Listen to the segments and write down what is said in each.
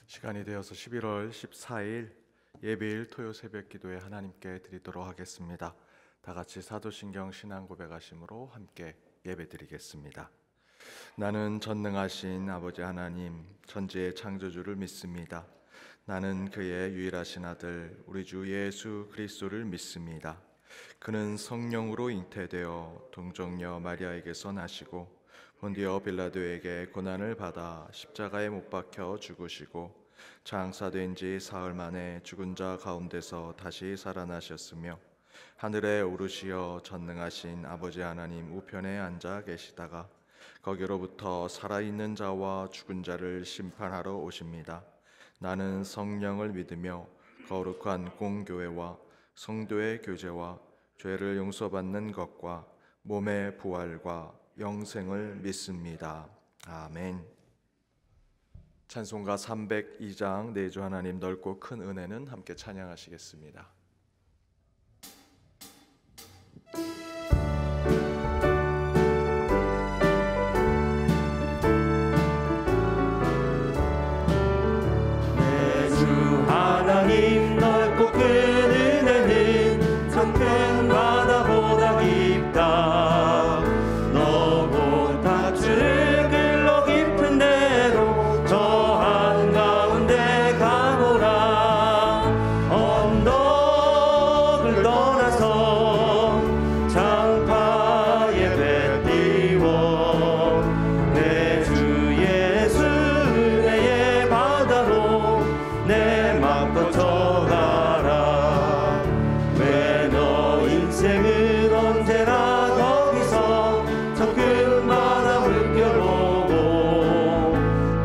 시간이 되어서 11월 14일 예배일 토요 새벽 기도에 하나님께 드리도록 하겠습니다. 다 같이 사도신경 신앙 고백하심으로 함께 예배드리겠습니다. 나는 전능하신 아버지 하나님 천지의 창조주를 믿습니다. 나는 그의 유일하신 아들 우리 주 예수 그리스도를 믿습니다. 그는 성령으로 잉태되어 동정녀 마리아에게서 나시고 본디오 빌라도에게 고난을 받아 십자가에 못 박혀 죽으시고 장사된 지 사흘 만에 죽은 자 가운데서 다시 살아나셨으며 하늘에 오르시어 전능하신 아버지 하나님 우편에 앉아 계시다가 거기로부터 살아있는 자와 죽은 자를 심판하러 오십니다. 나는 성령을 믿으며 거룩한 공교회와 성도의 교제와 죄를 용서받는 것과 몸의 부활과 영생을 믿습니다. 아멘. 찬송가 302장 내주 하나님 넓고 큰 은혜는 함께 찬양하시겠습니다. 내주 하나님 넓고 큰 은혜는 참 큰 바다보다 깊다. 너고 다주를 길로 깊은 데로 저 한가운데 가보라. 언덕을 떠나서 장파에 배 띄워 내 주 예수 은혜의 바다로 내 맘 뻗쳐가라. 왜 너 인생은 언제나 거기서 저 큰 바다 물결보고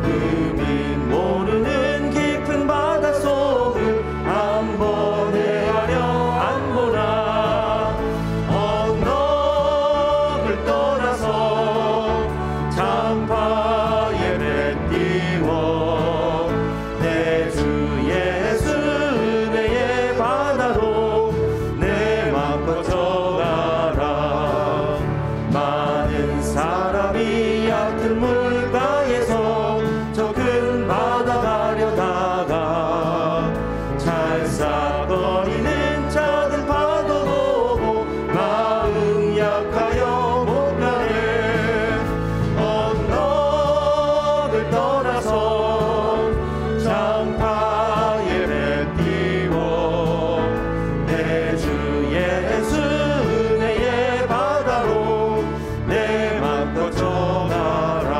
금이 모르는 깊은 바닷속을 한번 헤아려 안 보나. 언덕을 떠나서 장파에 배 띄워 내 주 예수 은혜의 바다로 내 맘 뻗쳐가라. 많은 사람이 얕은 물가에서 저 큰 바다 가려다가 찰싹거리는 작은 파도 보고 마음 약하여 못 가네. 언덕을 떠나서 장파에 배 띄워 내 주 예수 은혜의 바다로 내 맘 뻗쳐가라.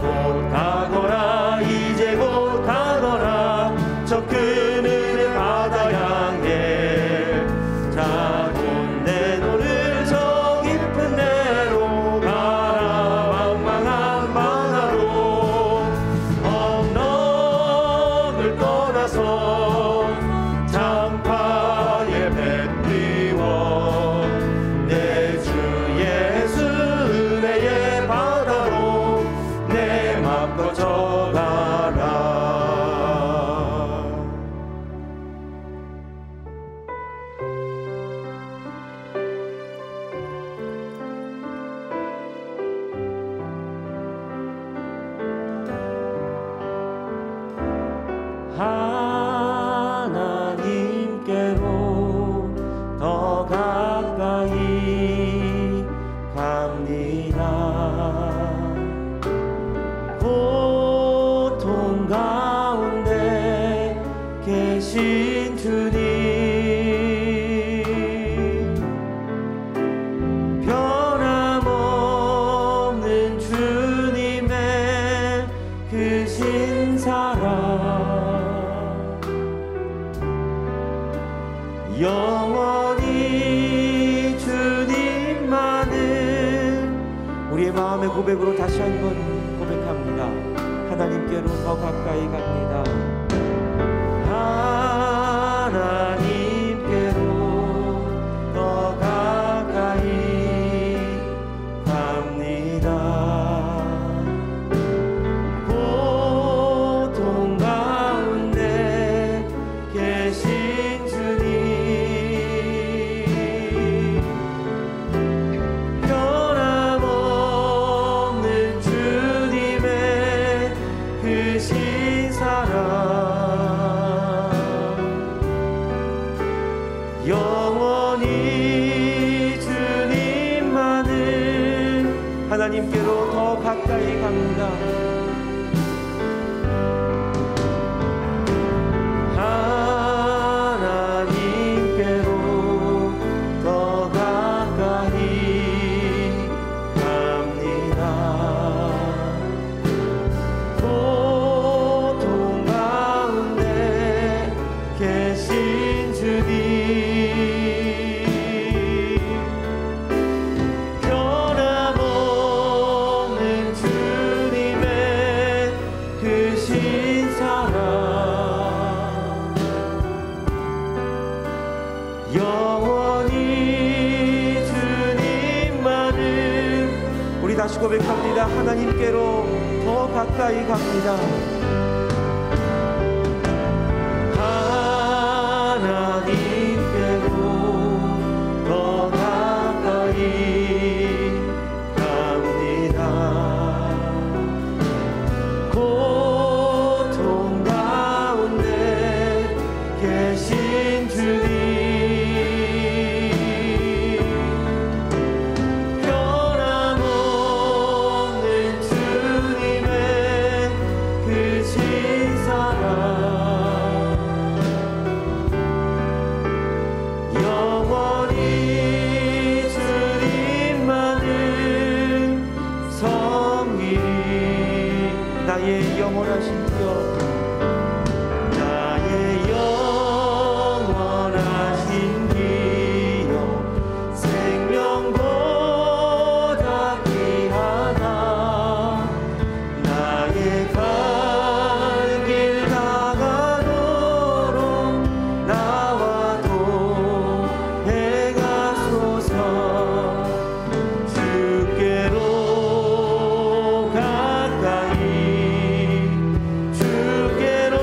곧 가거라 이제 곧 가거라 저 큰 은혜 바다 향해. 자 곧 내 노를 저 깊은 데로 가라. 망망한 바다로 언덕을 떠나서 장파에 배 띄워 내 주 예수 은혜의 바다로 내 맘 뻗쳐가라. 하나님께로 더 가까이 갑니다. 고통 가운데 계신 주님, 변함없는 주님의 크신 사랑 영원히 주님만은 우리의 마음의 고백으로 다시 한번 고백합니다. 하나님께로 더 가까이 갑니다. 하나님께로 더 가까이 갑니다. 고통 가운데 계신 주님, 영원히 주님만을 하나님께로 더 가까이 갑니다. 하나님께로 더 가까이 갑니다. 고통 가운데 계신 주님, 변함없는 주님의 크신 사랑, 영원히 주님만을, 우리 다시 고백합니다. 하나님께로 더 가까이 갑니다. 하나님께로 더 가까이 갑니다. 고통 가운데 계신 주님, 변함없는 주님의 크신 사랑, 영원히 주님만을 섬기리. 나의 영원하신 여, 나의 영원하신 기여, 생명보다 귀하다. 나의 갈 길 다가도록 나와도 행하소서. 주께로 가까이, 주께로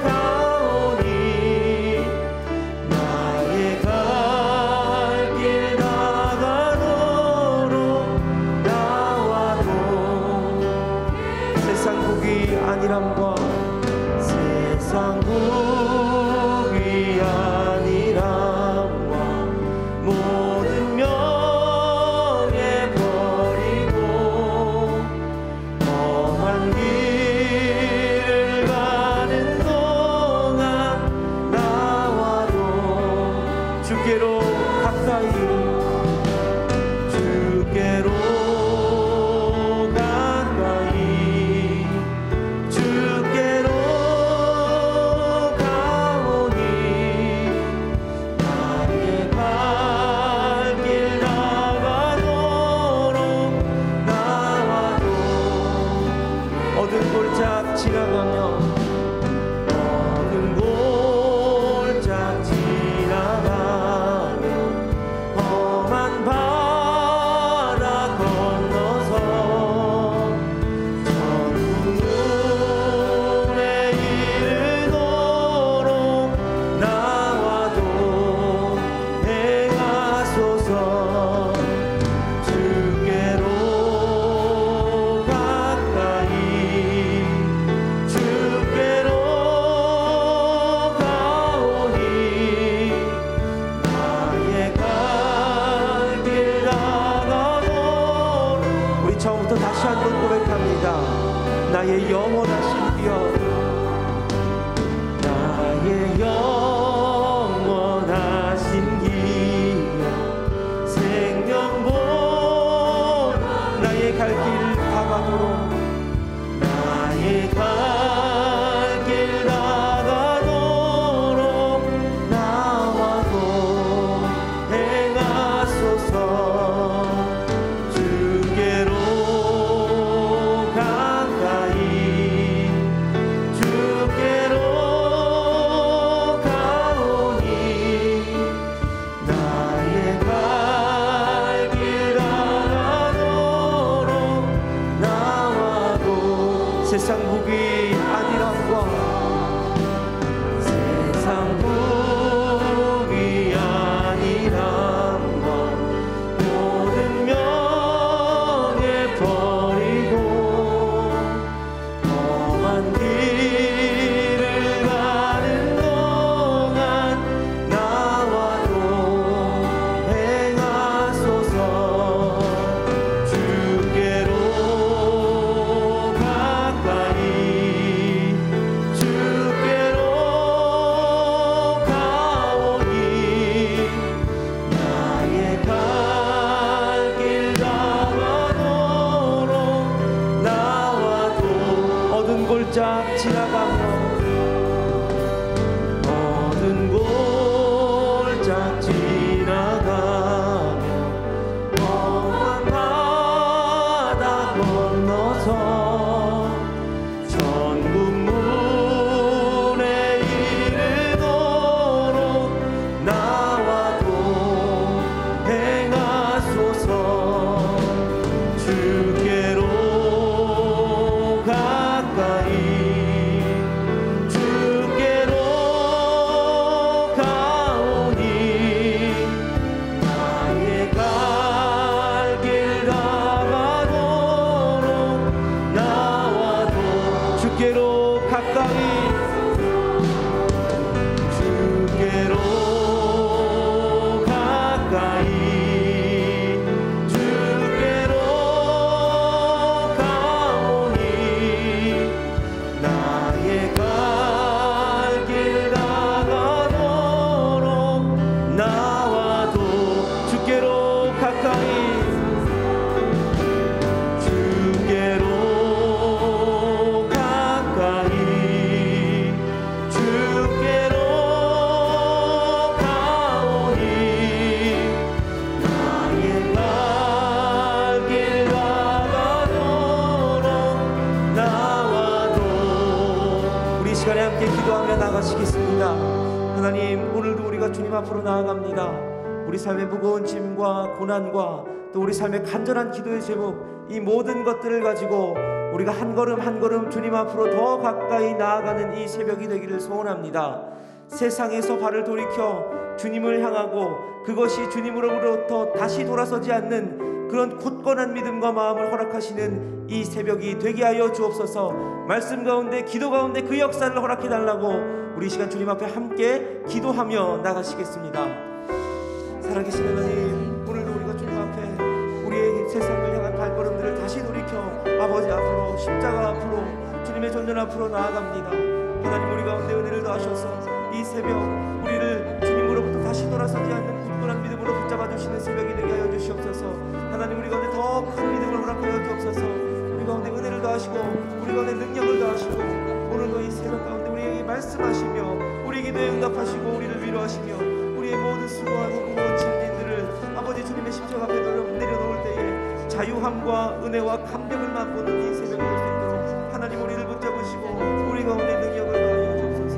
가오니, 나의 갈 길 다가도록 나와도 세상 복이 아니람과, 세상 복이 아니람과 모든 명예 버리고 험한 길을 가는 동안 나와도 주께로 가까이, 주께로 가까이, 주께로 가오니, 나의 갈 길 나가도록 나와도 어두운 골짝 지나가며, 어두운 골짝 지나가며 험한 바다 건너서 천국문에 이르도록 나와도 행하소서. 주께로 가까이, 주께로 가오니, 나의 갈 길 나가도록. 우리 처음부터 다시 한번 고백합니다. 나의 영원하신 기여, 나의 영원하신 기여, 생명보다 나의 갈 길 다가도록, 나의 갈 길 나가도록 나와도 행하소서. 주께로 가까이, 하나님, 오늘도 우리가 주님 앞으로 나아갑니다. 우리 삶의 무거운 짐과 고난과 또 우리 삶의 간절한 기도의 제목, 이 모든 것들을 가지고 우리가 한 걸음 한 걸음 주님 앞으로 더 가까이 나아가는 이 새벽이 되기를 소원합니다. 세상에서 발을 돌이켜 주님을 향하고 그것이 주님으로부터 다시 돌아서지 않는 그런 굳건한 믿음과 마음을 허락하시는 이 새벽이 되게 하여 주옵소서. 말씀 가운데 기도 가운데 그 역사를 허락해 달라고 우리 이 시간 주님 앞에 함께 기도하며 나가시겠습니다. 살아계신 하나님, 오늘도 우리가 주님 앞에 우리의 세상을 향한 발걸음들을 다시 돌이켜 아버지 앞으로, 십자가 앞으로, 주님의 전전 앞으로 나아갑니다. 하나님, 우리 가운데 은혜를 더하셔서 이 새벽 우리를 주님으로부터 다시 돌아서지 않는 굳건한 믿음으로 붙잡아 주시는 새벽이 되게 하여 주시옵소서. 하나님, 우리 가운데 더 큰 믿음을 허락하여 주옵소서. 우리 가운데 은혜를 더하시고 우리 가운데 능력을 더하시고 오늘도 이 새벽 가운데 우리에게 말씀하시며 우리 기도에 응답하시고 우리를 위로하시며 우리의 모든 수고하고 무거운 짐들을 아버지 주님의 십자가 앞에 내려놓을 때에 자유함과 은혜와 감격을 맛보는 이 새벽이 될 수 있도록 하나님, 우리를 붙잡으시고 우리 가운데 능력을 더하여 주옵소서.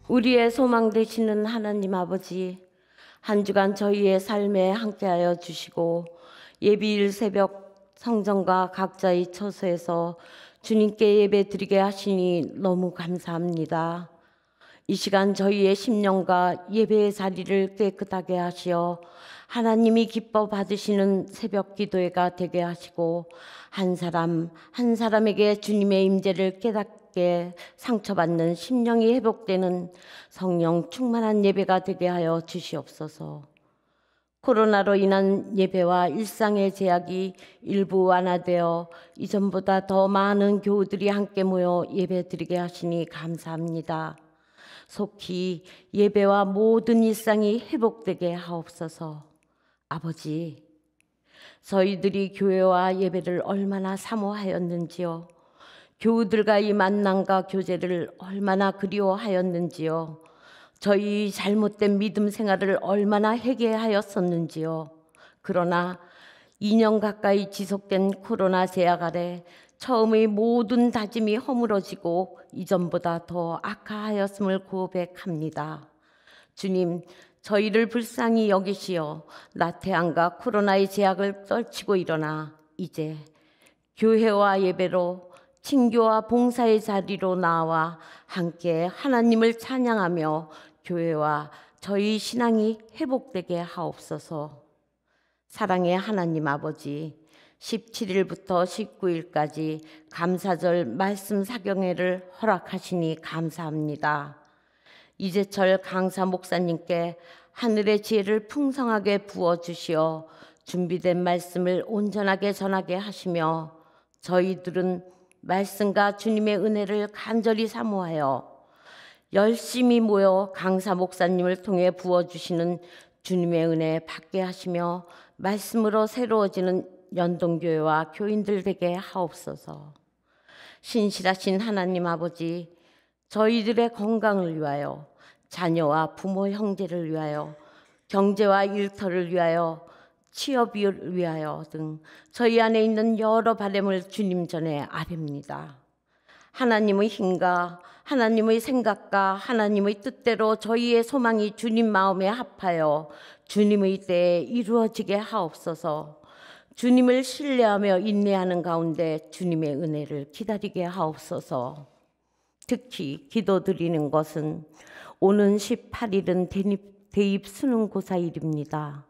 우리의 소망 되시는 하나님 아버지, 한 주간 저희의 삶에 함께하여 주시고 예비일 새벽 성전과 각자의 처소에서 주님께 예배 드리게 하시니 너무 감사합니다. 이 시간 저희의 심령과 예배의 자리를 깨끗하게 하시어 하나님이 기뻐 받으시는 새벽 기도회가 되게 하시고 한 사람 한 사람에게 주님의 임재를 깨닫게 상처받는 심령이 회복되는 성령 충만한 예배가 되게 하여 주시옵소서. 코로나로 인한 예배와 일상의 제약이 일부 완화되어 이전보다 더 많은 교우들이 함께 모여 예배드리게 하시니 감사합니다. 속히 예배와 모든 일상이 회복되게 하옵소서. 아버지, 저희들이 교회와 예배를 얼마나 사모하였는지요. 교우들과의 만남과 교제를 얼마나 그리워하였는지요. 저희 잘못된 믿음 생활을 얼마나 회개하였었는지요. 그러나 2년 가까이 지속된 코로나 제약 아래 처음의 모든 다짐이 허물어지고 이전보다 더 악화하였음을 고백합니다. 주님, 저희를 불쌍히 여기시어 나태함과 코로나의 제약을 떨치고 일어나 이제 교회와 예배로 친교와 봉사의 자리로 나와 함께 하나님을 찬양하며 교회와 저희 신앙이 회복되게 하옵소서. 사랑의 하나님 아버지, 17일부터 19일까지 감사절 말씀 사경회를 허락하시니 감사합니다. 이재철 강사 목사님께 하늘의 지혜를 풍성하게 부어주시어 준비된 말씀을 온전하게 전하게 하시며 저희들은 말씀과 주님의 은혜를 간절히 사모하여 열심히 모여 강사 목사님을 통해 부어주시는 주님의 은혜 받게 하시며 말씀으로 새로워지는 연동교회와 교인들 되게 하옵소서. 신실하신 하나님 아버지, 저희들의 건강을 위하여, 자녀와 부모 형제를 위하여, 경제와 일터를 위하여, 취업을 위하여 등 저희 안에 있는 여러 바람을 주님 전에 아뢰옵니다. 하나님의 힘과 하나님의 생각과 하나님의 뜻대로 저희의 소망이 주님 마음에 합하여 주님의 때에 이루어지게 하옵소서. 주님을 신뢰하며 인내하는 가운데 주님의 은혜를 기다리게 하옵소서. 특히 기도드리는 것은 오는 18일은 대입 수능고사일입니다.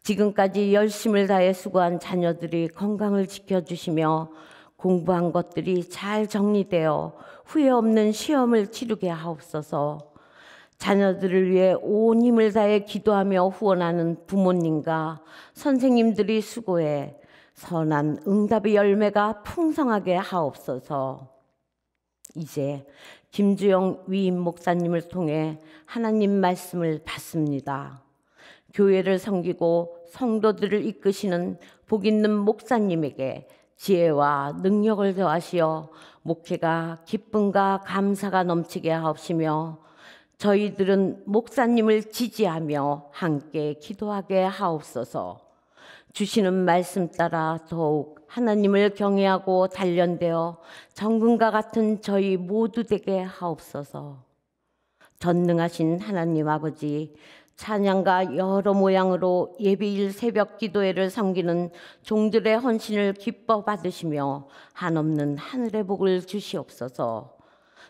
지금까지 열심을 다해 수고한 자녀들이 건강을 지켜주시며 공부한 것들이 잘 정리되어 후회 없는 시험을 치르게 하옵소서. 자녀들을 위해 온 힘을 다해 기도하며 후원하는 부모님과 선생님들이 수고해 선한 응답의 열매가 풍성하게 하옵소서. 이제 김주영 위임 목사님을 통해 하나님 말씀을 받습니다. 교회를 섬기고 성도들을 이끄시는 복 있는 목사님에게 지혜와 능력을 더하시어 목회가 기쁨과 감사가 넘치게 하옵시며 저희들은 목사님을 지지하며 함께 기도하게 하옵소서. 주시는 말씀 따라 더욱 하나님을 경외하고 단련되어 정금과 같은 저희 모두 되게 하옵소서. 전능하신 하나님 아버지, 찬양과 여러 모양으로 예비일 새벽 기도회를 섬기는 종들의 헌신을 기뻐 받으시며 한없는 하늘의 복을 주시옵소서.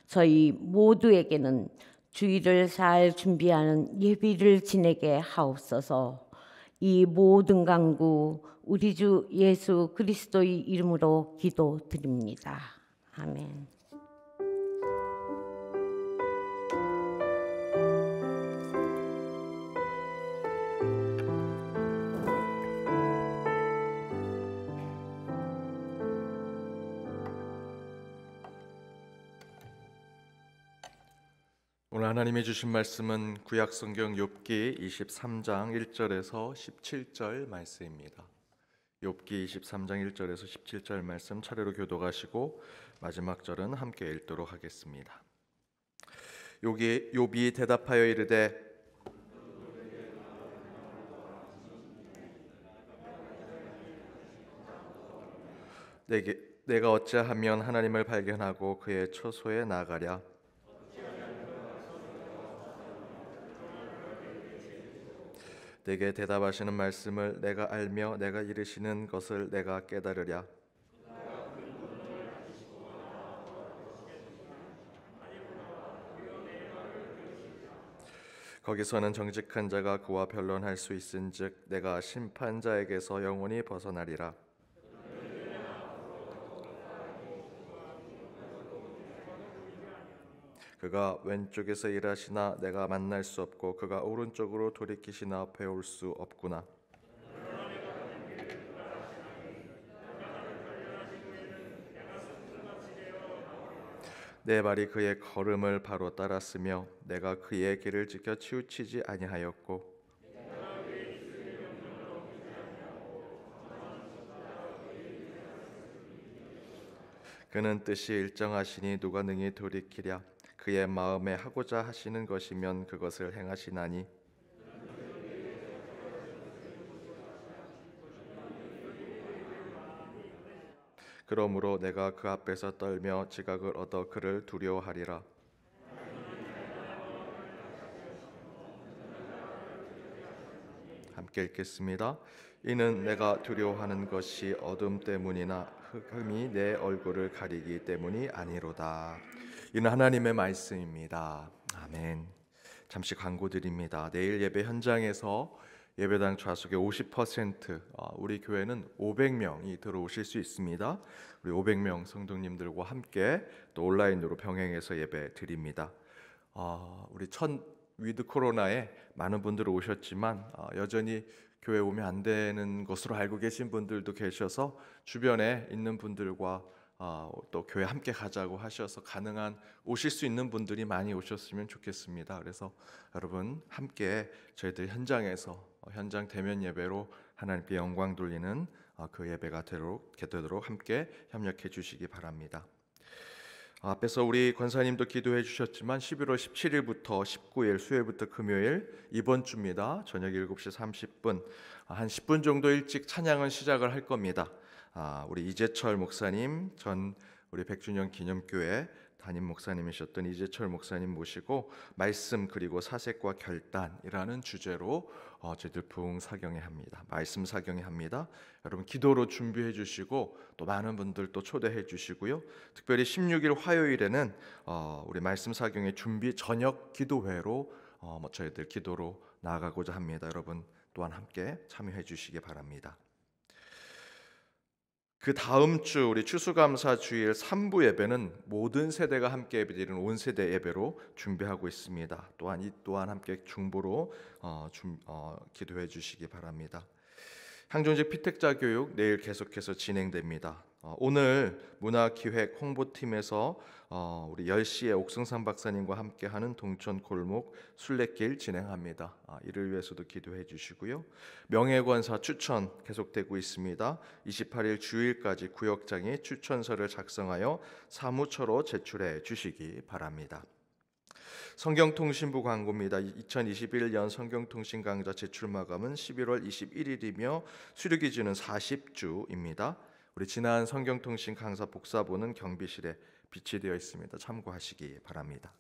저희 모두에게는 주일을 잘 준비하는 예비를 지내게 하옵소서. 이 모든 간구 우리 주 예수 그리스도의 이름으로 기도드립니다. 아멘. 오늘 하나님이 주신 말씀은 구약 성경 욥기 23장 1절에서 17절 말씀입니다. 욥기 23장 1절에서 17절 말씀 차례로 교독하시고 마지막 절은 함께 읽도록 하겠습니다. 욥이 대답하여 이르되 내가 어찌하면 하나님을 발견하고 그의 처소에 나아가랴. 내게 대답하시는 말씀을 내가 알며 내가 이르시는 것을 내가 깨달으랴. 거기서는 정직한 자가 그와 변론할 수 있은즉 내가 심판자에게서 영원히 벗어나리라. 그가 왼쪽에서 일하시나 내가 만날 수 없고 그가 오른쪽으로 돌이키시나 배울 수 없구나. 내 발이 그의 걸음을 바로 따랐으며 내가 그의 길을 지켜 치우치지 아니하였고 그는 뜻이 일정하시니 누가 능히 돌이키랴. 그의 마음에 하고자 하시는 것이면 그것을 행하시나니 그러므로 내가 그 앞에서 떨며 지각을 얻어 그를 두려워하리라. 함께 읽겠습니다. 이는 내가 두려워하는 것이 어둠 때문이나 흑암이 내 얼굴을 가리기 때문이 아니로다. 이는 하나님의 말씀입니다. 아멘. 잠시 광고 드립니다. 내일 예배 현장에서 예배당 좌석의 50% 우리 교회는 500명이 들어오실 수 있습니다. 우리 500명 성도님들과 함께 또 온라인으로 병행해서 예배 드립니다. 우리 첫 위드 코로나에 많은 분들 오셨지만 여전히 교회 오면 안 되는 것으로 알고 계신 분들도 계셔서 주변에 있는 분들과 또 교회 함께 가자고 하셔서 가능한 오실 수 있는 분들이 많이 오셨으면 좋겠습니다. 그래서 여러분 함께 저희들 현장에서 현장 대면 예배로 하나님께 영광 돌리는 그 예배가 되도록 함께 협력해 주시기 바랍니다. 앞에서 우리 권사님도 기도해 주셨지만 11월 17일부터 19일 수요일부터 금요일 이번 주입니다. 저녁 7시 30분 한 10분 정도 일찍 찬양은 시작을 할 겁니다. 우리 이재철 목사님 전 우리 백주년 기념교회 담임 목사님이셨던 이재철 목사님 모시고 말씀 그리고 사색과 결단이라는 주제로 저희들 부흥 사경회 합니다. 말씀 사경회 합니다. 여러분 기도로 준비해 주시고 또 많은 분들 또 초대해 주시고요. 특별히 16일 화요일에는 우리 말씀 사경회 준비 저녁 기도회로 저희들 기도로 나아가고자 합니다. 여러분 또한 함께 참여해 주시기 바랍니다. 그 다음 주 우리 추수감사 주일 3부 예배는 모든 세대가 함께 예배드리는 온 세대 예배로 준비하고 있습니다. 이 또한 함께 중보로 기도해 주시기 바랍니다. 항정직 피택자 교육 내일 계속해서 진행됩니다. 오늘 문화기획 홍보팀에서 우리 10시에 옥승삼 박사님과 함께하는 동천 골목 순례길 진행합니다. 이를 위해서도 기도해 주시고요. 명예권사 추천 계속되고 있습니다. 28일 주일까지 구역장이 추천서를 작성하여 사무처로 제출해 주시기 바랍니다. 성경통신부 광고입니다. 2021년 성경통신 강좌 제출 마감은 11월 21일이며 수료 기준은 40주입니다. 우리 지난 성경통신 강사 복사본은 경비실에 비치되어 있습니다. 참고하시기 바랍니다.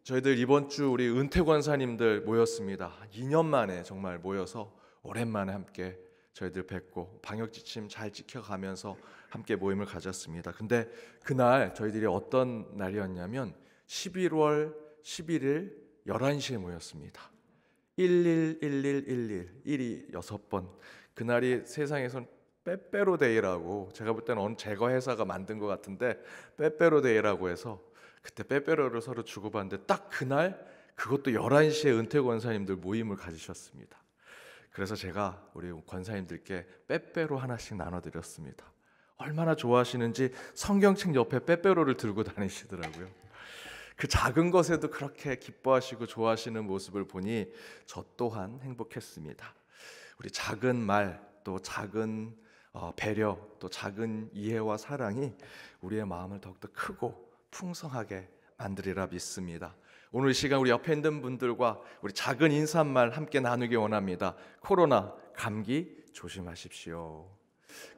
저희들 이번 주 우리 은퇴 권사님들 모였습니다. 2년 만에 정말 모여서 오랜만에 함께 저희들 뵙고 방역 지침 잘 지켜가면서 함께 모임을 가졌습니다. 근데 그날 저희들이 어떤 날이었냐면 11월 11일 11시에 모였습니다. 111111 1이 6번. 그날이 세상에선 빼빼로 데이라고, 제가 볼 때는 어느 제거 회사가 만든 것 같은데 빼빼로 데이라고 해서 그때 빼빼로를 서로 주고받는데 딱 그날 그것도 11시에 은퇴 권사님들 모임을 가지셨습니다. 그래서 제가 우리 권사님들께 빼빼로 하나씩 나눠드렸습니다. 얼마나 좋아하시는지 성경책 옆에 빼빼로를 들고 다니시더라고요. 그 작은 것에도 그렇게 기뻐하시고 좋아하시는 모습을 보니 저 또한 행복했습니다. 우리 작은 말, 또 작은 배려, 또 작은 이해와 사랑이 우리의 마음을 더욱더 크고 풍성하게 만들리라 믿습니다. 오늘 이 시간 우리 옆에 있는 분들과 우리 작은 인사말 함께 나누기 원합니다. 코로나, 감기 조심하십시오.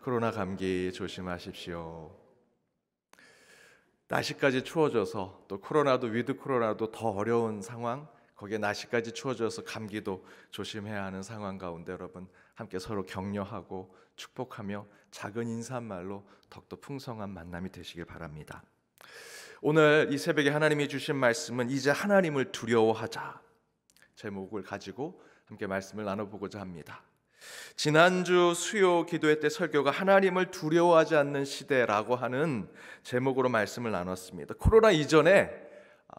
코로나, 감기 조심하십시오. 날씨까지 추워져서 또 코로나도 위드 코로나도 더 어려운 상황, 거기에 날씨까지 추워져서 감기도 조심해야 하는 상황 가운데 여러분 함께 서로 격려하고 축복하며 작은 인사말로 더욱더 풍성한 만남이 되시길 바랍니다. 오늘 이 새벽에 하나님이 주신 말씀은 이제 하나님을 두려워하자 제목을 가지고 함께 말씀을 나눠보고자 합니다. 지난주 수요 기도회 때 설교가 하나님을 두려워하지 않는 시대라고 하는 제목으로 말씀을 나눴습니다. 코로나 이전에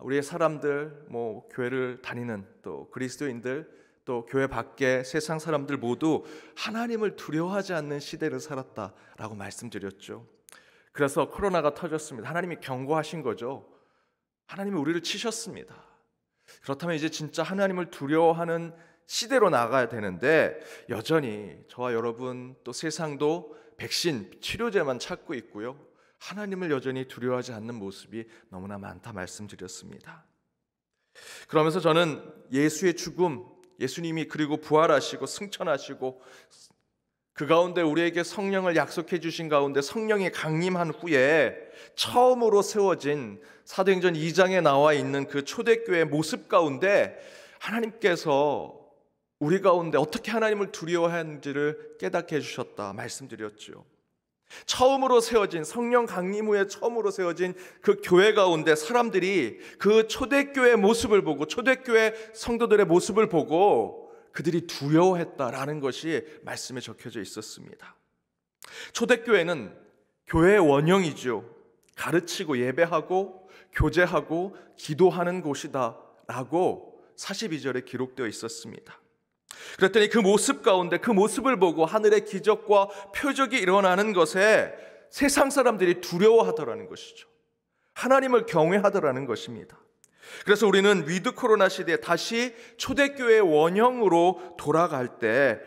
우리의 사람들, 교회를 다니는 또 그리스도인들, 또 교회 밖에 세상 사람들 모두 하나님을 두려워하지 않는 시대를 살았다라고 말씀드렸죠. 그래서 코로나가 터졌습니다. 하나님이 경고하신 거죠. 하나님이 우리를 치셨습니다. 그렇다면 이제 진짜 하나님을 두려워하는 시대로 나가야 되는데 여전히 저와 여러분 또 세상도 백신, 치료제만 찾고 있고요. 하나님을 여전히 두려워하지 않는 모습이 너무나 많다 말씀드렸습니다. 그러면서 저는 예수의 죽음, 예수님이 그리고 부활하시고 승천하시고 그 가운데 우리에게 성령을 약속해 주신 가운데 성령이 강림한 후에 처음으로 세워진 사도행전 2장에 나와 있는 그 초대교회의 모습 가운데 하나님께서 우리 가운데 어떻게 하나님을 두려워하는지를 깨닫게 해주셨다 말씀드렸죠. 처음으로 세워진 성령 강림 후에 처음으로 세워진 그 교회 가운데 사람들이 그 초대교회의 모습을 보고 초대교회 성도들의 모습을 보고 그들이 두려워했다라는 것이 말씀에 적혀져 있었습니다. 초대교회는 교회의 원형이죠. 가르치고 예배하고 교제하고 기도하는 곳이다라고 42절에 기록되어 있었습니다. 그랬더니 그 모습 가운데 그 모습을 보고 하늘의 기적과 표적이 일어나는 것에 세상 사람들이 두려워하더라는 것이죠. 하나님을 경외하더라는 것입니다. 그래서 우리는 위드 코로나 시대에 다시 초대교회의 원형으로 돌아갈 때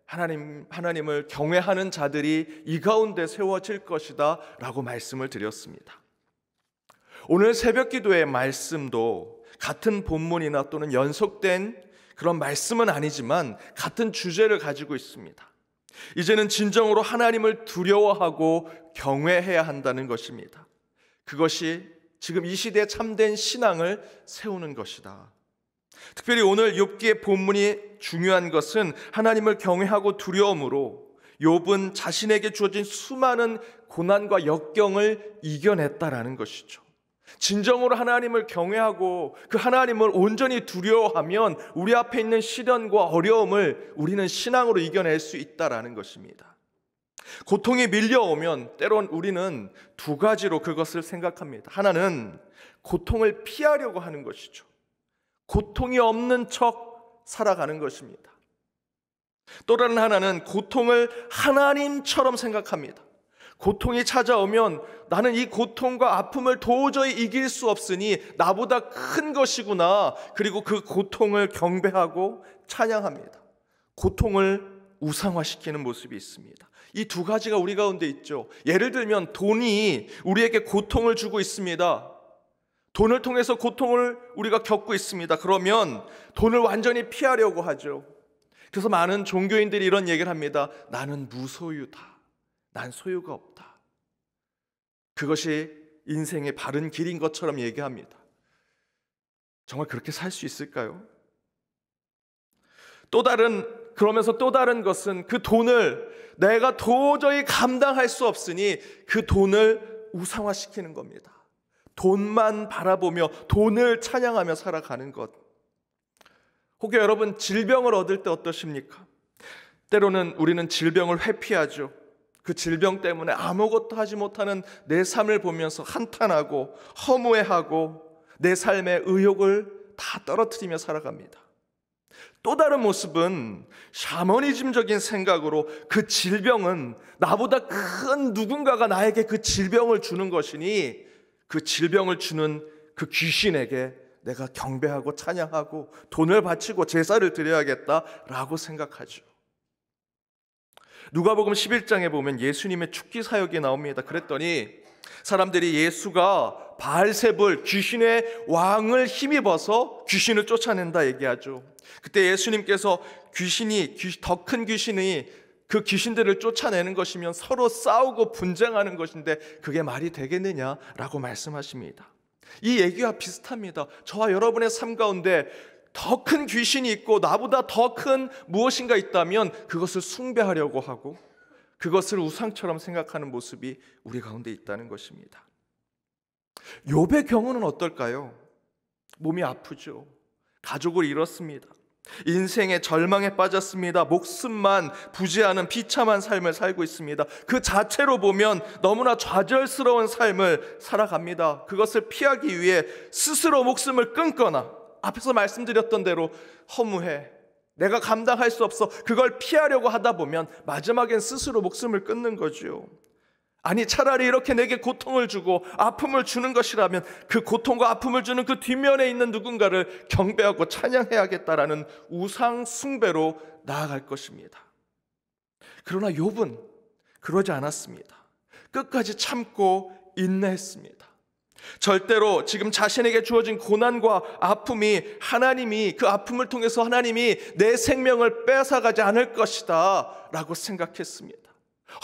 하나님을 경외하는 자들이 이 가운데 세워질 것이다 라고 말씀을 드렸습니다. 오늘 새벽 기도의 말씀도 같은 본문이나 또는 연속된 그런 말씀은 아니지만 같은 주제를 가지고 있습니다. 이제는 진정으로 하나님을 두려워하고 경외해야 한다는 것입니다. 그것이 지금 이 시대에 참된 신앙을 세우는 것이다. 특별히 오늘 욥기의 본문이 중요한 것은 하나님을 경외하고 두려움으로 욥은 자신에게 주어진 수많은 고난과 역경을 이겨냈다라는 것이죠. 진정으로 하나님을 경외하고 그 하나님을 온전히 두려워하면 우리 앞에 있는 시련과 어려움을 우리는 신앙으로 이겨낼 수 있다라는 것입니다. 고통이 밀려오면 때론 우리는 두 가지로 그것을 생각합니다. 하나는 고통을 피하려고 하는 것이죠. 고통이 없는 척 살아가는 것입니다. 또 다른 하나는 고통을 하나님처럼 생각합니다. 고통이 찾아오면 나는 이 고통과 아픔을 도저히 이길 수 없으니 나보다 큰 것이구나. 그리고 그 고통을 경배하고 찬양합니다. 고통을 우상화시키는 모습이 있습니다. 이 두 가지가 우리 가운데 있죠. 예를 들면 돈이 우리에게 고통을 주고 있습니다. 돈을 통해서 고통을 우리가 겪고 있습니다. 그러면 돈을 완전히 피하려고 하죠. 그래서 많은 종교인들이 이런 얘기를 합니다. 나는 무소유다. 난 소유가 없다. 그것이 인생의 바른 길인 것처럼 얘기합니다. 정말 그렇게 살 수 있을까요? 그러면서 또 다른 것은 그 돈을 내가 도저히 감당할 수 없으니 그 돈을 우상화시키는 겁니다. 돈만 바라보며 돈을 찬양하며 살아가는 것. 혹여 여러분 질병을 얻을 때 어떠십니까? 때로는 우리는 질병을 회피하죠. 그 질병 때문에 아무것도 하지 못하는 내 삶을 보면서 한탄하고 허무해하고 내 삶의 의욕을 다 떨어뜨리며 살아갑니다. 또 다른 모습은 샤머니즘적인 생각으로 그 질병은 나보다 큰 누군가가 나에게 그 질병을 주는 것이니 그 질병을 주는 그 귀신에게 내가 경배하고 찬양하고 돈을 바치고 제사를 드려야겠다라고 생각하죠. 누가복음 11장에 보면 예수님의 축기 사역이 나옵니다. 그랬더니 사람들이 예수가 바알세불 귀신의 왕을 힘입어서 귀신을 쫓아낸다 얘기하죠. 그때 예수님께서 더 큰 귀신이 그 귀신들을 쫓아내는 것이면 서로 싸우고 분쟁하는 것인데 그게 말이 되겠느냐라고 말씀하십니다. 이 얘기와 비슷합니다. 저와 여러분의 삶 가운데 더 큰 귀신이 있고 나보다 더 큰 무엇인가 있다면 그것을 숭배하려고 하고 그것을 우상처럼 생각하는 모습이 우리 가운데 있다는 것입니다. 욥의 경우는 어떨까요? 몸이 아프죠. 가족을 잃었습니다. 인생의 절망에 빠졌습니다. 목숨만 부지하는 비참한 삶을 살고 있습니다. 그 자체로 보면 너무나 좌절스러운 삶을 살아갑니다. 그것을 피하기 위해 스스로 목숨을 끊거나 앞에서 말씀드렸던 대로 허무해, 내가 감당할 수 없어, 그걸 피하려고 하다 보면 마지막엔 스스로 목숨을 끊는 거죠. 아니 차라리 이렇게 내게 고통을 주고 아픔을 주는 것이라면 그 고통과 아픔을 주는 그 뒷면에 있는 누군가를 경배하고 찬양해야겠다라는 우상 숭배로 나아갈 것입니다. 그러나 욥은 그러지 않았습니다. 끝까지 참고 인내했습니다. 절대로 지금 자신에게 주어진 고난과 아픔이 하나님이 그 아픔을 통해서 하나님이 내 생명을 뺏어가지 않을 것이다 라고 생각했습니다.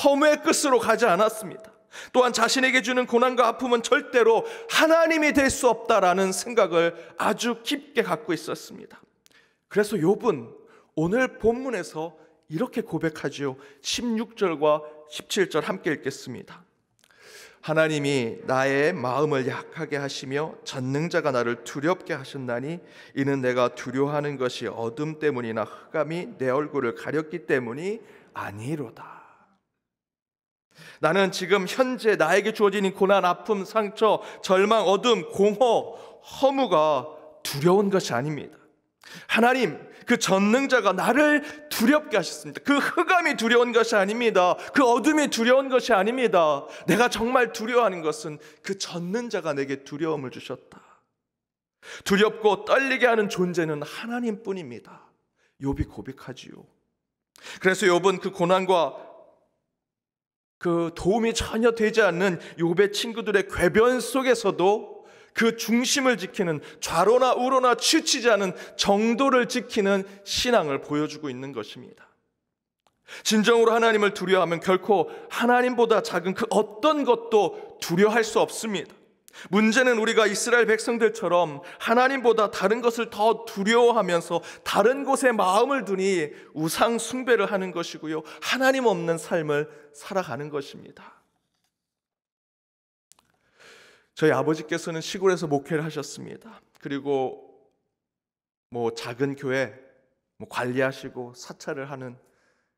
허무의 끝으로 가지 않았습니다. 또한 자신에게 주는 고난과 아픔은 절대로 하나님이 될 수 없다라는 생각을 아주 깊게 갖고 있었습니다. 그래서 욥은 오늘 본문에서 이렇게 고백하지요. 16절과 17절 함께 읽겠습니다. 하나님이 나의 마음을 약하게 하시며 전능자가 나를 두렵게 하셨나니 이는 내가 두려워하는 것이 어둠 때문이나 흑암이 내 얼굴을 가렸기 때문이 아니로다. 나는 지금 현재 나에게 주어진 이 고난, 아픔, 상처, 절망, 어둠, 공허, 허무가 두려운 것이 아닙니다. 하나님, 그 전능자가 나를 두렵게 하셨습니다. 그 흑암이 두려운 것이 아닙니다. 그 어둠이 두려운 것이 아닙니다. 내가 정말 두려워하는 것은 그 전능자가 내게 두려움을 주셨다. 두렵고 떨리게 하는 존재는 하나님뿐입니다. 욥이 고백하지요. 그래서 욥은 그 고난과 그 도움이 전혀 되지 않는 욥의 친구들의 궤변 속에서도 그 중심을 지키는, 좌로나 우로나 치우치지 않은 정도를 지키는 신앙을 보여주고 있는 것입니다. 진정으로 하나님을 두려워하면 결코 하나님보다 작은 그 어떤 것도 두려워할 수 없습니다. 문제는 우리가 이스라엘 백성들처럼 하나님보다 다른 것을 더 두려워하면서 다른 곳에 마음을 두니 우상 숭배를 하는 것이고요, 하나님 없는 삶을 살아가는 것입니다. 저희 아버지께서는 시골에서 목회를 하셨습니다. 그리고 작은 교회 관리하시고 사찰을 하는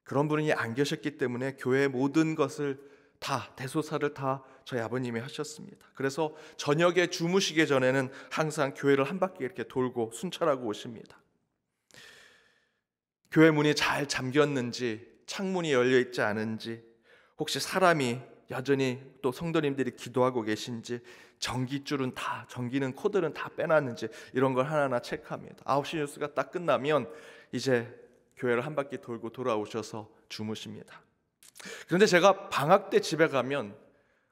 그런 분이 안 계셨기 때문에 교회의 모든 것을 다, 대소사를 다 저희 아버님이 하셨습니다. 그래서 저녁에 주무시기 전에는 항상 교회를 한 바퀴 이렇게 돌고 순찰하고 오십니다. 교회 문이 잘 잠겼는지, 창문이 열려 있지 않은지, 혹시 사람이 여전히 또 성도님들이 기도하고 계신지, 전기줄은 다, 전기는 코드는 다 빼놨는지 이런 걸 하나하나 체크합니다. 9시 뉴스가 딱 끝나면 이제 교회를 한 바퀴 돌고 돌아오셔서 주무십니다. 그런데 제가 방학 때 집에 가면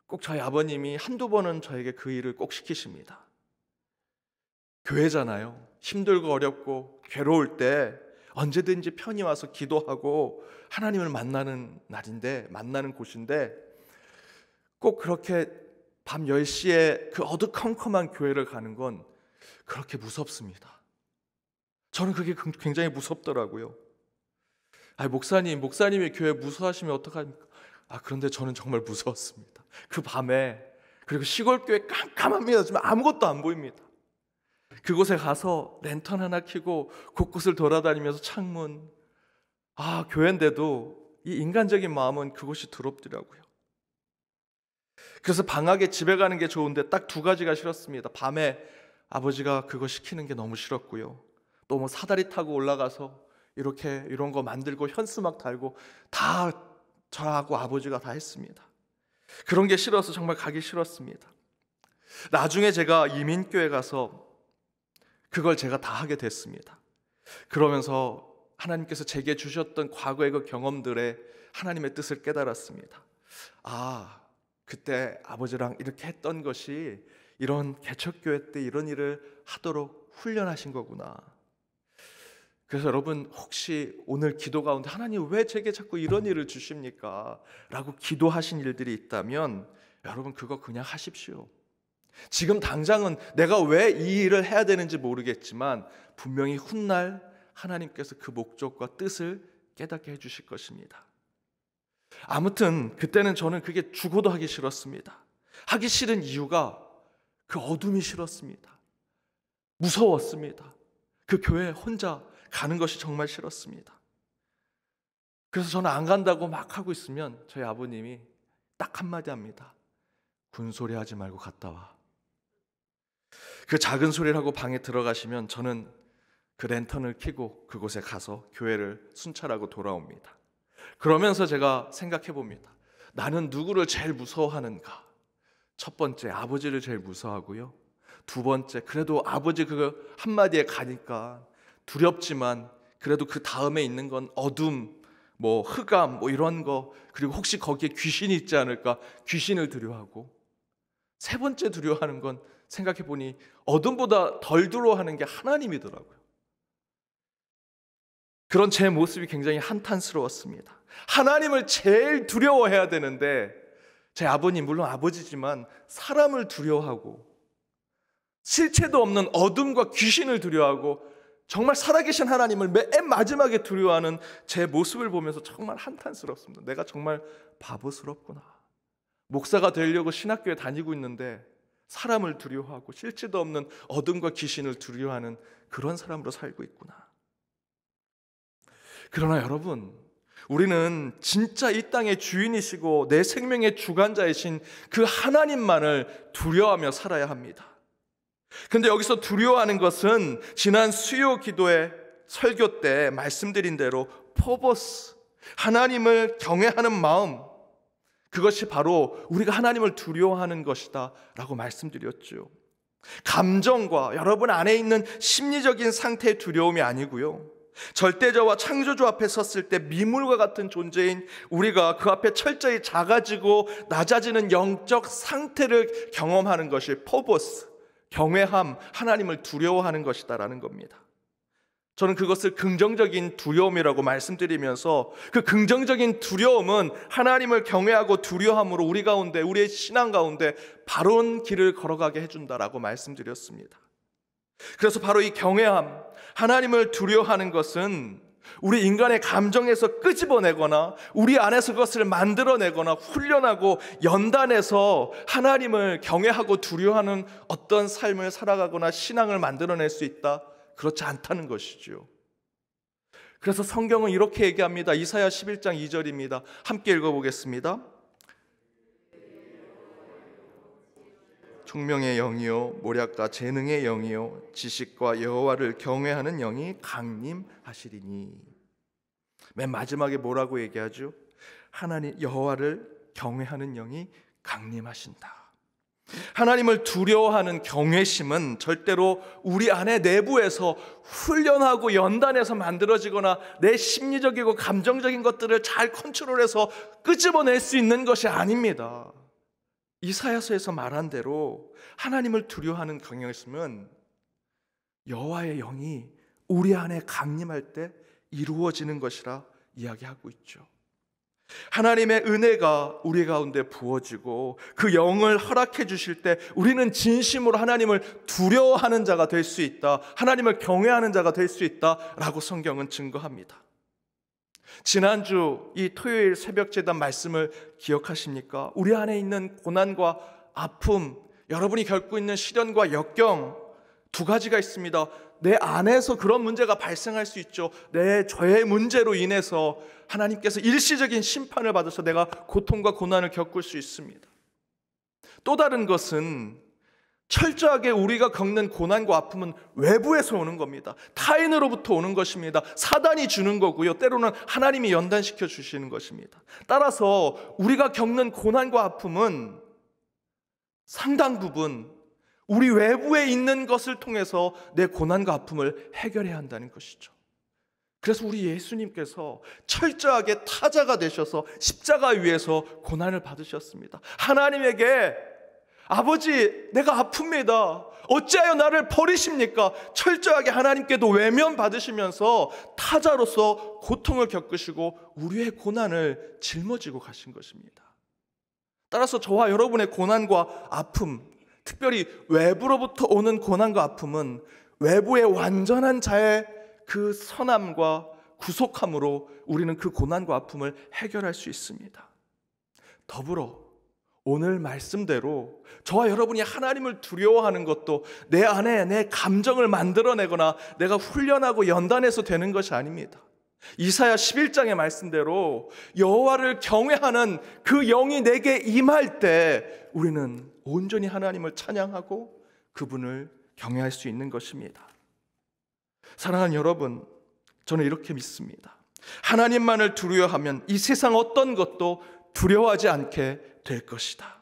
꼭 저희 아버님이 한두 번은 저에게 그 일을 꼭 시키십니다. 교회잖아요. 힘들고 어렵고 괴로울 때 언제든지 편히 와서 기도하고 하나님을 만나는 날인데, 만나는 곳인데, 꼭 그렇게 밤 10시에 그 어두컴컴한 교회를 가는 건 그렇게 무섭습니다. 저는 그게 굉장히 무섭더라고요. 목사님이 교회 무서워하시면 어떡합니까? 그런데 저는 정말 무서웠습니다. 그 밤에, 그리고 시골 교회 깜깜합니다. 지금 아무것도 안 보입니다. 그곳에 가서 랜턴 하나 켜고 곳곳을 돌아다니면서 창문, 교회인데도 이 인간적인 마음은 그곳이 두렵더라고요. 그래서 방학에 집에 가는 게 좋은데 딱 두 가지가 싫었습니다. 밤에 아버지가 그거 시키는 게 너무 싫었고요. 또 뭐 사다리 타고 올라가서 이렇게 이런 거 만들고 현수막 달고 다 저하고 아버지가 다 했습니다. 그런 게 싫어서 정말 가기 싫었습니다. 나중에 제가 이민교회 가서 그걸 제가 다 하게 됐습니다. 그러면서 하나님께서 제게 주셨던 과거의 그 경험들에 하나님의 뜻을 깨달았습니다. 그때 아버지랑 이렇게 했던 것이 이런 개척교회 때 이런 일을 하도록 훈련하신 거구나. 그래서 여러분, 혹시 오늘 기도 가운데 하나님 왜 제게 자꾸 이런 일을 주십니까? 라고 기도하신 일들이 있다면 여러분, 그거 그냥 하십시오. 지금 당장은 내가 왜 이 일을 해야 되는지 모르겠지만 분명히 훗날 하나님께서 그 목적과 뜻을 깨닫게 해주실 것입니다. 아무튼 그때는 저는 그게 죽어도 하기 싫었습니다. 하기 싫은 이유가 그 어둠이 싫었습니다. 무서웠습니다. 그 교회에 혼자 가는 것이 정말 싫었습니다. 그래서 저는 안 간다고 막 하고 있으면 저희 아버님이 딱 한마디 합니다. 군소리 하지 말고 갔다 와. 그 작은 소리를 하고 방에 들어가시면 저는 그 랜턴을 켜고 그곳에 가서 교회를 순찰하고 돌아옵니다. 그러면서 제가 생각해 봅니다. 나는 누구를 제일 무서워하는가? 첫 번째, 아버지를 제일 무서워하고요. 두 번째, 그래도 아버지 그 한마디에 가니까 두렵지만 그래도 그 다음에 있는 건 어둠, 흑암, 이런 거, 그리고 혹시 거기에 귀신이 있지 않을까? 귀신을 두려워하고, 세 번째 두려워하는 건 생각해 보니 어둠보다 덜 두려워하는 게 하나님이더라고요. 그런 제 모습이 굉장히 한탄스러웠습니다. 하나님을 제일 두려워해야 되는데 제 아버님, 물론 아버지지만 사람을 두려워하고 실체도 없는 어둠과 귀신을 두려워하고 정말 살아계신 하나님을 맨 마지막에 두려워하는 제 모습을 보면서 정말 한탄스럽습니다. 내가 정말 바보스럽구나. 목사가 되려고 신학교에 다니고 있는데 사람을 두려워하고 실체도 없는 어둠과 귀신을 두려워하는 그런 사람으로 살고 있구나. 그러나 여러분, 우리는 진짜 이 땅의 주인이시고 내 생명의 주관자이신 그 하나님만을 두려워하며 살아야 합니다. 근데 여기서 두려워하는 것은 지난 수요 기도의 설교 때 말씀드린 대로 포버스, 하나님을 경외하는 마음, 그것이 바로 우리가 하나님을 두려워하는 것이다 라고 말씀드렸죠. 감정과 여러분 안에 있는 심리적인 상태의 두려움이 아니고요, 절대자와 창조주 앞에 섰을 때 미물과 같은 존재인 우리가 그 앞에 철저히 작아지고 낮아지는 영적 상태를 경험하는 것이 포버스, 경외함, 하나님을 두려워하는 것이다라는 겁니다. 저는 그것을 긍정적인 두려움이라고 말씀드리면서 그 긍정적인 두려움은 하나님을 경외하고 두려워함으로 우리 가운데, 우리의 신앙 가운데 바른 길을 걸어가게 해준다라고 말씀드렸습니다. 그래서 바로 이 경외함, 하나님을 두려워하는 것은 우리 인간의 감정에서 끄집어내거나 우리 안에서 그것을 만들어내거나 훈련하고 연단해서 하나님을 경외하고 두려워하는 어떤 삶을 살아가거나 신앙을 만들어낼 수 있다? 그렇지 않다는 것이죠. 그래서 성경은 이렇게 얘기합니다. 이사야 11장 2절입니다. 함께 읽어보겠습니다. 총명의 영이요 모략과 재능의 영이요 지식과 여호와를 경외하는 영이 강림하시리니. 맨 마지막에 뭐라고 얘기하죠? 하나님 여호와를 경외하는 영이 강림하신다. 하나님을 두려워하는 경외심은 절대로 우리 안에 내부에서 훈련하고 연단해서 만들어지거나 내 심리적이고 감정적인 것들을 잘 컨트롤해서 끄집어낼 수 있는 것이 아닙니다. 이사야서에서 말한 대로 하나님을 두려워하는 경외심은 여호와의 영이 우리 안에 강림할 때 이루어지는 것이라 이야기하고 있죠. 하나님의 은혜가 우리 가운데 부어지고 그 영을 허락해 주실 때 우리는 진심으로 하나님을 두려워하는 자가 될 수 있다, 하나님을 경외하는 자가 될 수 있다라고 성경은 증거합니다. 지난주 이 토요일 새벽 제단 말씀을 기억하십니까? 우리 안에 있는 고난과 아픔, 여러분이 겪고 있는 시련과 역경 두 가지가 있습니다. 내 안에서 그런 문제가 발생할 수 있죠. 내 죄의 문제로 인해서 하나님께서 일시적인 심판을 받아서 내가 고통과 고난을 겪을 수 있습니다. 또 다른 것은 철저하게 우리가 겪는 고난과 아픔은 외부에서 오는 겁니다. 타인으로부터 오는 것입니다. 사단이 주는 거고요, 때로는 하나님이 연단시켜 주시는 것입니다. 따라서 우리가 겪는 고난과 아픔은 상당 부분 우리 외부에 있는 것을 통해서 내 고난과 아픔을 해결해야 한다는 것이죠. 그래서 우리 예수님께서 철저하게 타자가 되셔서 십자가 위에서 고난을 받으셨습니다. 하나님에게 아버지, 내가 아픕니다. 어찌하여 나를 버리십니까? 철저하게 하나님께도 외면 받으시면서 타자로서 고통을 겪으시고 우리의 고난을 짊어지고 가신 것입니다. 따라서 저와 여러분의 고난과 아픔, 특별히 외부로부터 오는 고난과 아픔은 외부의 완전한 자의 그 선함과 구속함으로 우리는 그 고난과 아픔을 해결할 수 있습니다. 더불어 오늘 말씀대로 저와 여러분이 하나님을 두려워하는 것도 내 안에 내 감정을 만들어내거나 내가 훈련하고 연단해서 되는 것이 아닙니다. 이사야 11장의 말씀대로 여호와를 경외하는 그 영이 내게 임할 때 우리는 온전히 하나님을 찬양하고 그분을 경외할 수 있는 것입니다. 사랑하는 여러분, 저는 이렇게 믿습니다. 하나님만을 두려워하면 이 세상 어떤 것도 두려워하지 않게 될 것이다.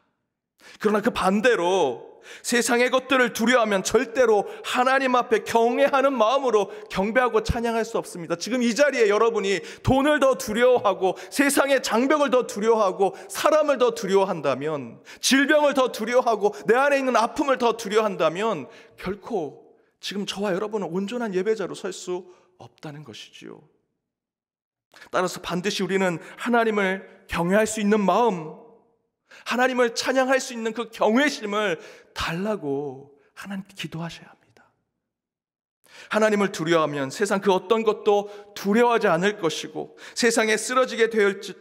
그러나 그 반대로 세상의 것들을 두려워하면 절대로 하나님 앞에 경외하는 마음으로 경배하고 찬양할 수 없습니다. 지금 이 자리에 여러분이 돈을 더 두려워하고 세상의 장벽을 더 두려워하고 사람을 더 두려워한다면, 질병을 더 두려워하고 내 안에 있는 아픔을 더 두려워한다면 결코 지금 저와 여러분은 온전한 예배자로 설 수 없다는 것이지요. 따라서 반드시 우리는 하나님을 경외할 수 있는 마음, 하나님을 찬양할 수 있는 그 경외심을 달라고 하나님께 기도하셔야 합니다. 하나님을 두려워하면 세상 그 어떤 것도 두려워하지 않을 것이고 세상에 쓰러지게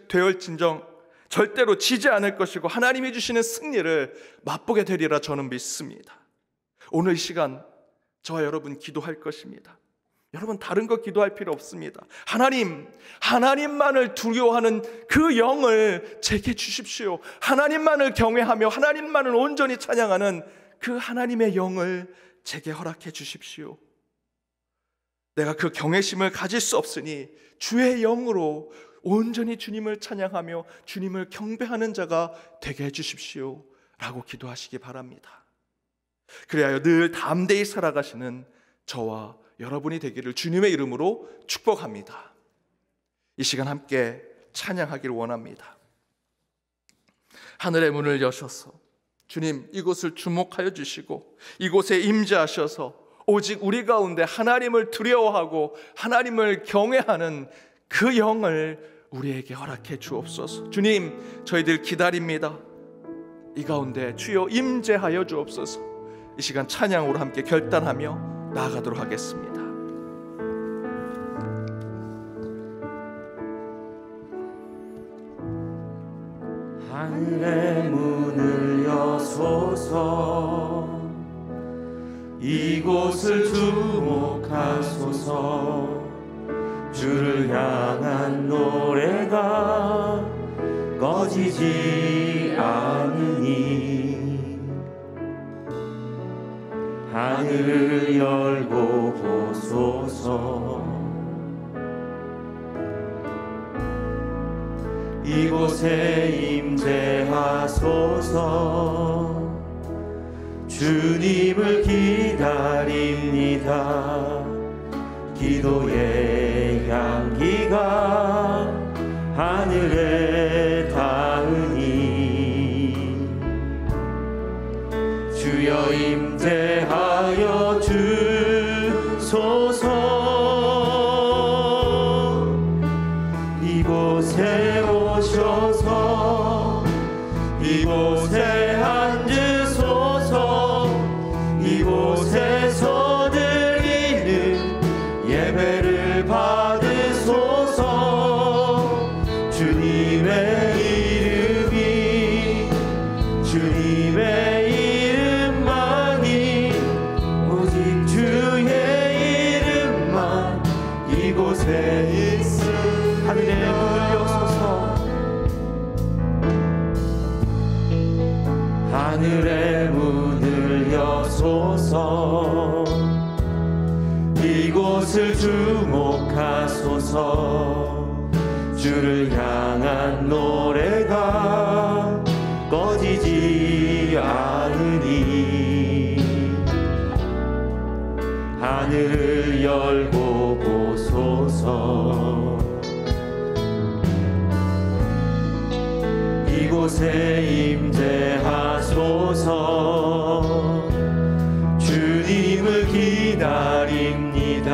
되었진정 절대로 지지 않을 것이고 하나님이 주시는 승리를 맛보게 되리라 저는 믿습니다. 오늘 이 시간 저와 여러분 기도할 것입니다. 여러분 다른 거 기도할 필요 없습니다. 하나님만을 두려워하는 그 영을 제게 주십시오. 하나님만을 경외하며 하나님만을 온전히 찬양하는 그 하나님의 영을 제게 허락해 주십시오. 내가 그 경외심을 가질 수 없으니 주의 영으로 온전히 주님을 찬양하며 주님을 경배하는 자가 되게 해 주십시오 라고 기도하시기 바랍니다. 그래야 늘 담대히 살아가시는 저와 여러분이 되기를 주님의 이름으로 축복합니다. 이 시간 함께 찬양하기를 원합니다. 하늘의 문을 여셔서 주님 이곳을 주목하여 주시고 이곳에 임재하셔서 오직 우리 가운데 하나님을 두려워하고 하나님을 경외하는 그 영을 우리에게 허락해 주옵소서. 주님 저희들 기다립니다. 이 가운데 주여 임재하여 주옵소서. 이 시간 찬양으로 함께 결단하며 나아가도록 하겠습니다. 하늘의 문을 여소서 이곳을 주목하소서 주를 향한 노래가 꺼지지 않으니 하늘을 열고 보소서 이곳에 임재하소서 주님을 기다립니다. 기도의 향기가 하늘에 닿으니 주여 임재하여 주소서. 이곳에 오셔서 이곳에 앉으소서. 이곳에서 드리는 예배를 받으소서. 주님의 이름이 주님의 이름만이 오직 주의 이름만 이곳에 있음. 하늘의 문을 여소서. 하늘의 문을 여소서. 이곳을 주목하소서. 주를 향한 노래가 꺼지지 않으니 하늘을 열고 보소서. 이곳에 임재하소서. 주님을 기다립니다.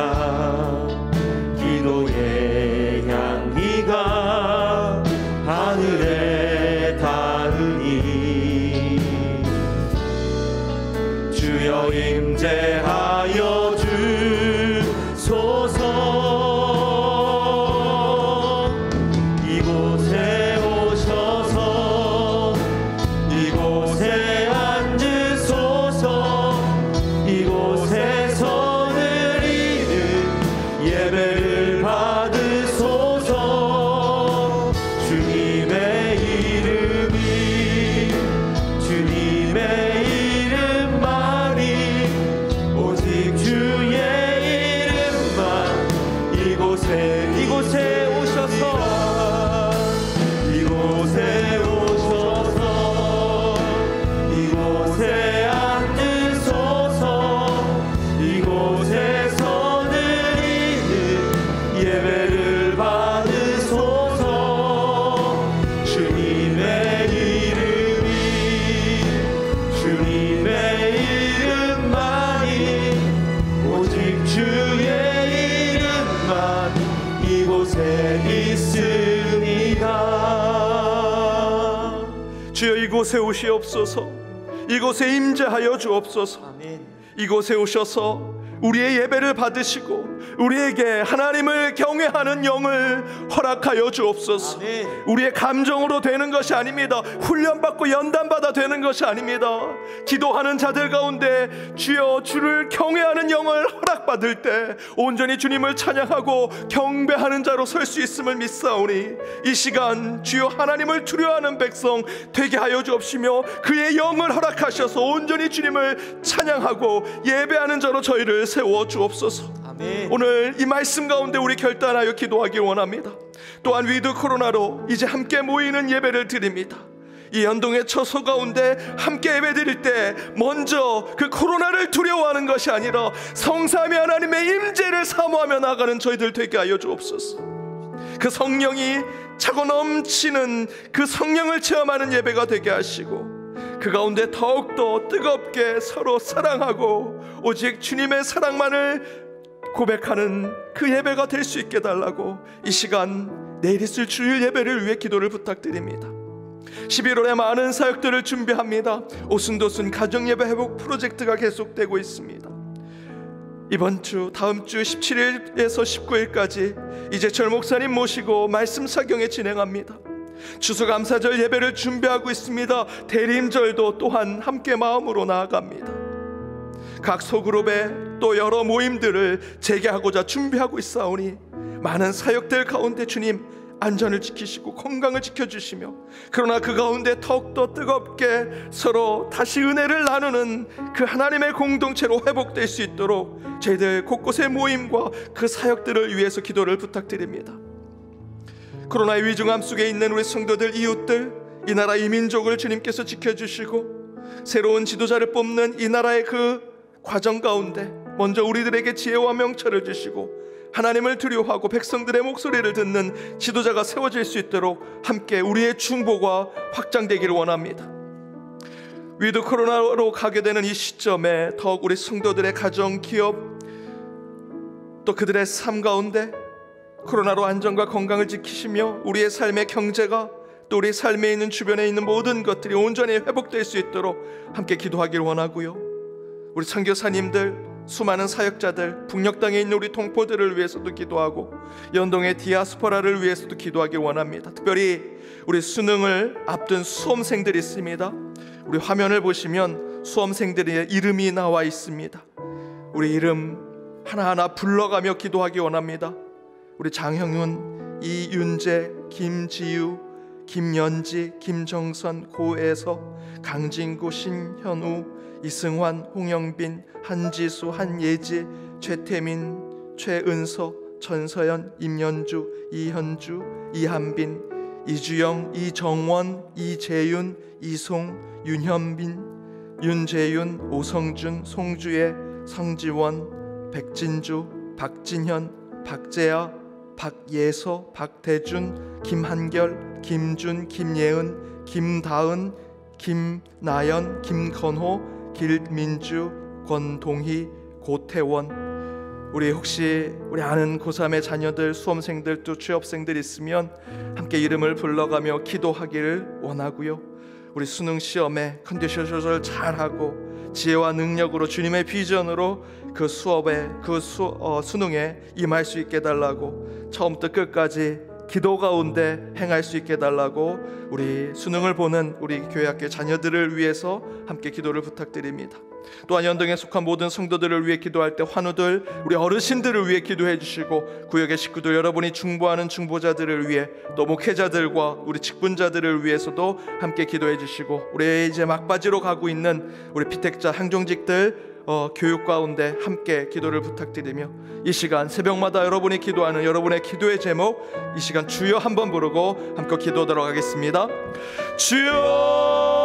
기도의 향기가 하늘에 닿으니 주여 임재하여 주소서. 이곳에 오셔서 이곳에 앉으소서. 이곳에서 드리는 예배를 받으소서. 주님의 이름이 주님의 이름만이 오직 주의 이름만 이곳에 오셔서 이곳에 오셔서 이곳에 앉으소서. 이곳에서 드리는 예배를 받으소서. 주님의 이름이 주님의 이름만이 오직 주의 이름만 이곳에 있습니다. 주여 이곳에 오시옵소서. 이곳에 임재하여 주옵소서. 아멘. 이곳에 오셔서 우리의 예배를 받으시고 우리에게 하나님을 경외하는 영을 허락하여 주옵소서. 아멘. 우리의 감정으로 되는 것이 아닙니다. 훈련받고 연단받아 되는 것이 아닙니다. 기도하는 자들 가운데 주여 주를 경외하는 영을 허락받을 때 온전히 주님을 찬양하고 경배하는 자로 설 수 있음을 믿사오니 이 시간 주여 하나님을 두려워하는 백성 되게 하여 주옵시며 그의 영을 허락하셔서 온전히 주님을 찬양하고 예배하는 자로 저희를 세워 주옵소서. 아멘. 오늘 이 말씀 가운데 우리 결단하여 기도하길 원합니다. 또한 위드 코로나로 이제 함께 모이는 예배를 드립니다. 이 연동의 처소 가운데 함께 예배 드릴 때 먼저 그 코로나를 두려워하는 것이 아니라 성삼위 하나님의 임재를 사모하며 나아가는 저희들 되게 하여 주옵소서. 그 성령이 차고 넘치는 그 성령을 체험하는 예배가 되게 하시고 그 가운데 더욱더 뜨겁게 서로 사랑하고 오직 주님의 사랑만을 고백하는 그 예배가 될 수 있게 달라고 이 시간 내일 있을 주일 예배를 위해 기도를 부탁드립니다. 11월에 많은 사역들을 준비합니다. 오순도순 가정예배 회복 프로젝트가 계속되고 있습니다. 이번 주 다음 주 17일에서 19일까지 이재철 목사님 모시고 말씀 사경에 진행합니다. 추수감사절 예배를 준비하고 있습니다. 대림절도 또한 함께 마음으로 나아갑니다. 각 소그룹에 또 여러 모임들을 재개하고자 준비하고 있사오니 많은 사역들 가운데 주님 안전을 지키시고 건강을 지켜주시며 그러나 그 가운데 더욱더 뜨겁게 서로 다시 은혜를 나누는 그 하나님의 공동체로 회복될 수 있도록 저희들 곳곳의 모임과 그 사역들을 위해서 기도를 부탁드립니다. 코로나의 위중함 속에 있는 우리 성도들, 이웃들, 이 나라 이 민족을 주님께서 지켜주시고 새로운 지도자를 뽑는 이 나라의 그 과정 가운데 먼저 우리들에게 지혜와 명철을 주시고 하나님을 두려워하고 백성들의 목소리를 듣는 지도자가 세워질 수 있도록 함께 우리의 중보가 확장되기를 원합니다. 위드 코로나로 가게 되는 이 시점에 더욱 우리 성도들의 가정, 기업, 또 그들의 삶 가운데 코로나로 안전과 건강을 지키시며 우리의 삶의 경제가 또 우리 삶에 있는 주변에 있는 모든 것들이 온전히 회복될 수 있도록 함께 기도하기를 원하고요. 우리 선교사님들, 수많은 사역자들, 북녘 땅에 있는 우리 동포들을 위해서도 기도하고 연동의 디아스포라를 위해서도 기도하기를 원합니다. 특별히 우리 수능을 앞둔 수험생들이 있습니다. 우리 화면을 보시면 수험생들의 이름이 나와 있습니다. 우리 이름 하나하나 불러가며 기도하기 원합니다. 우리 장형윤, 이윤재, 김지유, 김연지, 김정선, 고애석, 강진구, 신현우, 이승환, 홍영빈, 한지수, 한예지, 최태민, 최은석, 전서연, 임연주, 이현주, 이한빈, 이주영, 이정원, 이재윤, 이송, 윤현빈, 윤재윤, 오성준, 송주혜, 성지원, 백진주, 박진현, 박재아, 박예서, 박대준, 김한결, 김준, 김예은, 김다은, 김나연, 김건호, 길민주, 권동희, 고태원. 우리 혹시 우리 아는 고3의 자녀들, 수험생들, 또 취업생들 있으면 함께 이름을 불러가며 기도하기를 원하고요. 우리 수능 시험에 컨디션 조절 잘하고 지혜와 능력으로 주님의 비전으로 그 수업에 수능에 임할 수 있게 해달라고, 처음부터 끝까지 기도 가운데 행할 수 있게 해달라고 우리 수능을 보는 우리 교회학교 자녀들을 위해서 함께 기도를 부탁드립니다. 또한 연동에 속한 모든 성도들을 위해 기도할 때 환우들, 우리 어르신들을 위해 기도해 주시고 구역의 식구들, 여러분이 중보하는 중보자들을 위해 또 목회자들과 우리 직분자들을 위해서도 함께 기도해 주시고 우리 이제 막바지로 가고 있는 우리 피택자 항종직들 교육 가운데 함께 기도를 부탁드리며 이 시간 새벽마다 여러분이 기도하는 여러분의 기도의 제목 이 시간 주여 한번 부르고 함께 기도하도록 하겠습니다. 주여,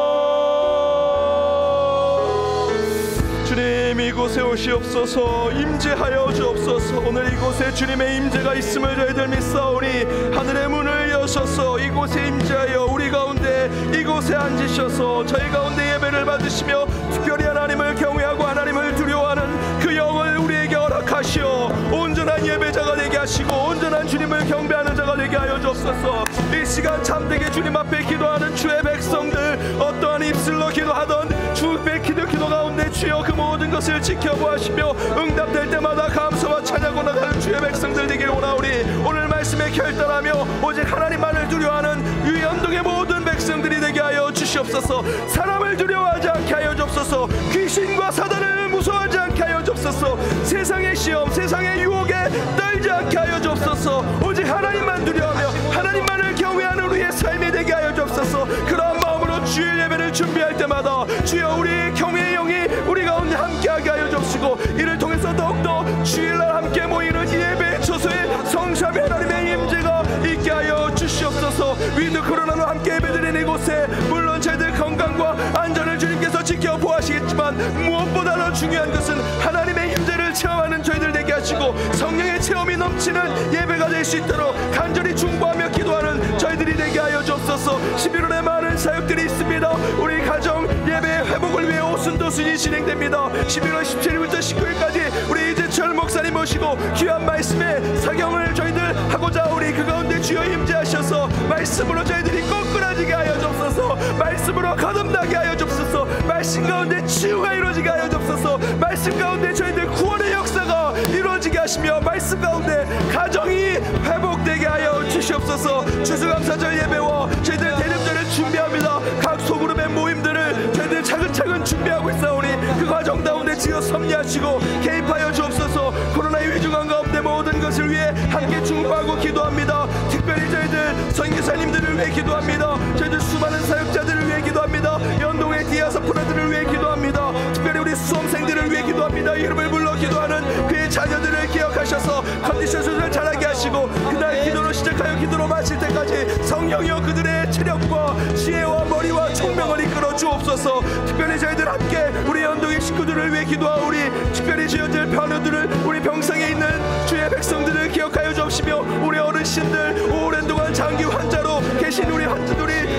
주님 이곳에 오시옵소서. 임재하여 주옵소서. 오늘 이곳에 주님의 임재가 있음을 저희들 믿사오니 하늘의 문을 여셔서 이곳에 임재하여 우리 가운데 이곳에 앉으셔서 저희 가운데 예배를 받으시며 특별히 하나님을 경외하고 하나님을 두려워하는 그 영을 우리에게 허락하시어 온전한 예배자가 되게 하시고 온전한 주님을 경배하는 자가 되게 하여 주옵소서. 이 시간 참되게 주님 앞에 기도하는 주의 백성들, 어떠한 입술로 기도하던 주의 기도 가운데 주여 그 모든 것을 지켜보시며 응답될 때마다 감사와 찬양하고 나가는 주의 백성들 되기를 원하오니 오늘 말씀에 결단하며 오직 하나님만을 두려워하는 이 연동의 모든 백성들이 되게 하여 주시옵소서. 사람을 두려워하지 않게 하여 주옵소서. 귀신과 사단을 무서워하지 않게 하여 주옵소서. 세상의 시험, 세상의 유혹에 떨지 않게 하여 주옵소서. 오직 하나님만 두려워하며 하나님만을 경외하는 우리의 삶이 되게 하여 주옵소서. 그러한 마음으로 주일 예배를 준비할 때마다 주여 우리 경외의 영이 우리 가운데 함께하게 하여 주옵시고 이를 통해서 더욱더 주일날 함께 모이는 이 예배의 처소에 성삼위 하나님의 임재가 있게 하여 주시옵소서. 위드 코로나로 함께 예배드리는 이곳에 물론 저희들 건강과 안전을 주님께서 지켜보시겠지만 무엇보다 더 중요한 것은 하나님의 임재를 체험하는 저희들 되게 하시고 성령의 체험이 넘치는 예배가 될 수 있도록 간절히 중보하며 기도하는 저희들이 되게 하여 주옵소서. 11월에 많은 사역들이 있습니다. 우리 가정 예배의 회복을 위해 오순도순이 진행됩니다. 11월 17일부터 19일까지 우리 이재철 목사님 모시고 귀한 말씀의 사경을 저희들 하고자 우리 그 가운데 주여 임재하셔서 말씀으로 저희들이 꼬꾸라지게 하여 주옵소서. 말씀으로 거듭나게 하여 주옵소서. 말씀 가운데 치유가 이루어지게 하여 주옵소서. 말씀 가운데 저희들 구원의 역사가 이루어지게 하시며 말씀 가운데 가정이 회복되게 하여 주시옵소서. 추수감사절 예배와 저희들 대림절을 준비합니다. 각 소그룹의 모임들을 저희들 차근차근 준비하고 있사오니 그 과정 가운데 지어 섭리하시고 개입하여 주옵소서. 코로나의 위중한 가운데 모든 것을 위해 함께 중보하고 기도합니다. 특별히 저희들 선교사님들을 위해 기도합니다. 저희들 수많은 사역자들을 위해 기도합니다. 연동의 디아스포라들을 위해 기도합니다. 특별히 우리 수험생들을 위해 기도합니다. 이름을 불러 기도하는 그의 자녀들을 기억하셔서 컨디션 조절 잘하게 하시고 그날 기도로 시작하여 기도로 마칠 때까지 성령이여 그들의 체력과 지혜와 머리와 총명을 이끌어 주옵소서. 주옵소서. 특별히 저희들 함께 우리 연동의 식구들을 위해 기도하오니 특별히 저희들 변호들을 우리 병상에 있는 주의 백성들을 기억하여 주옵시며 우리 어르신들 오랜 동안 장기 환자로 계신 우리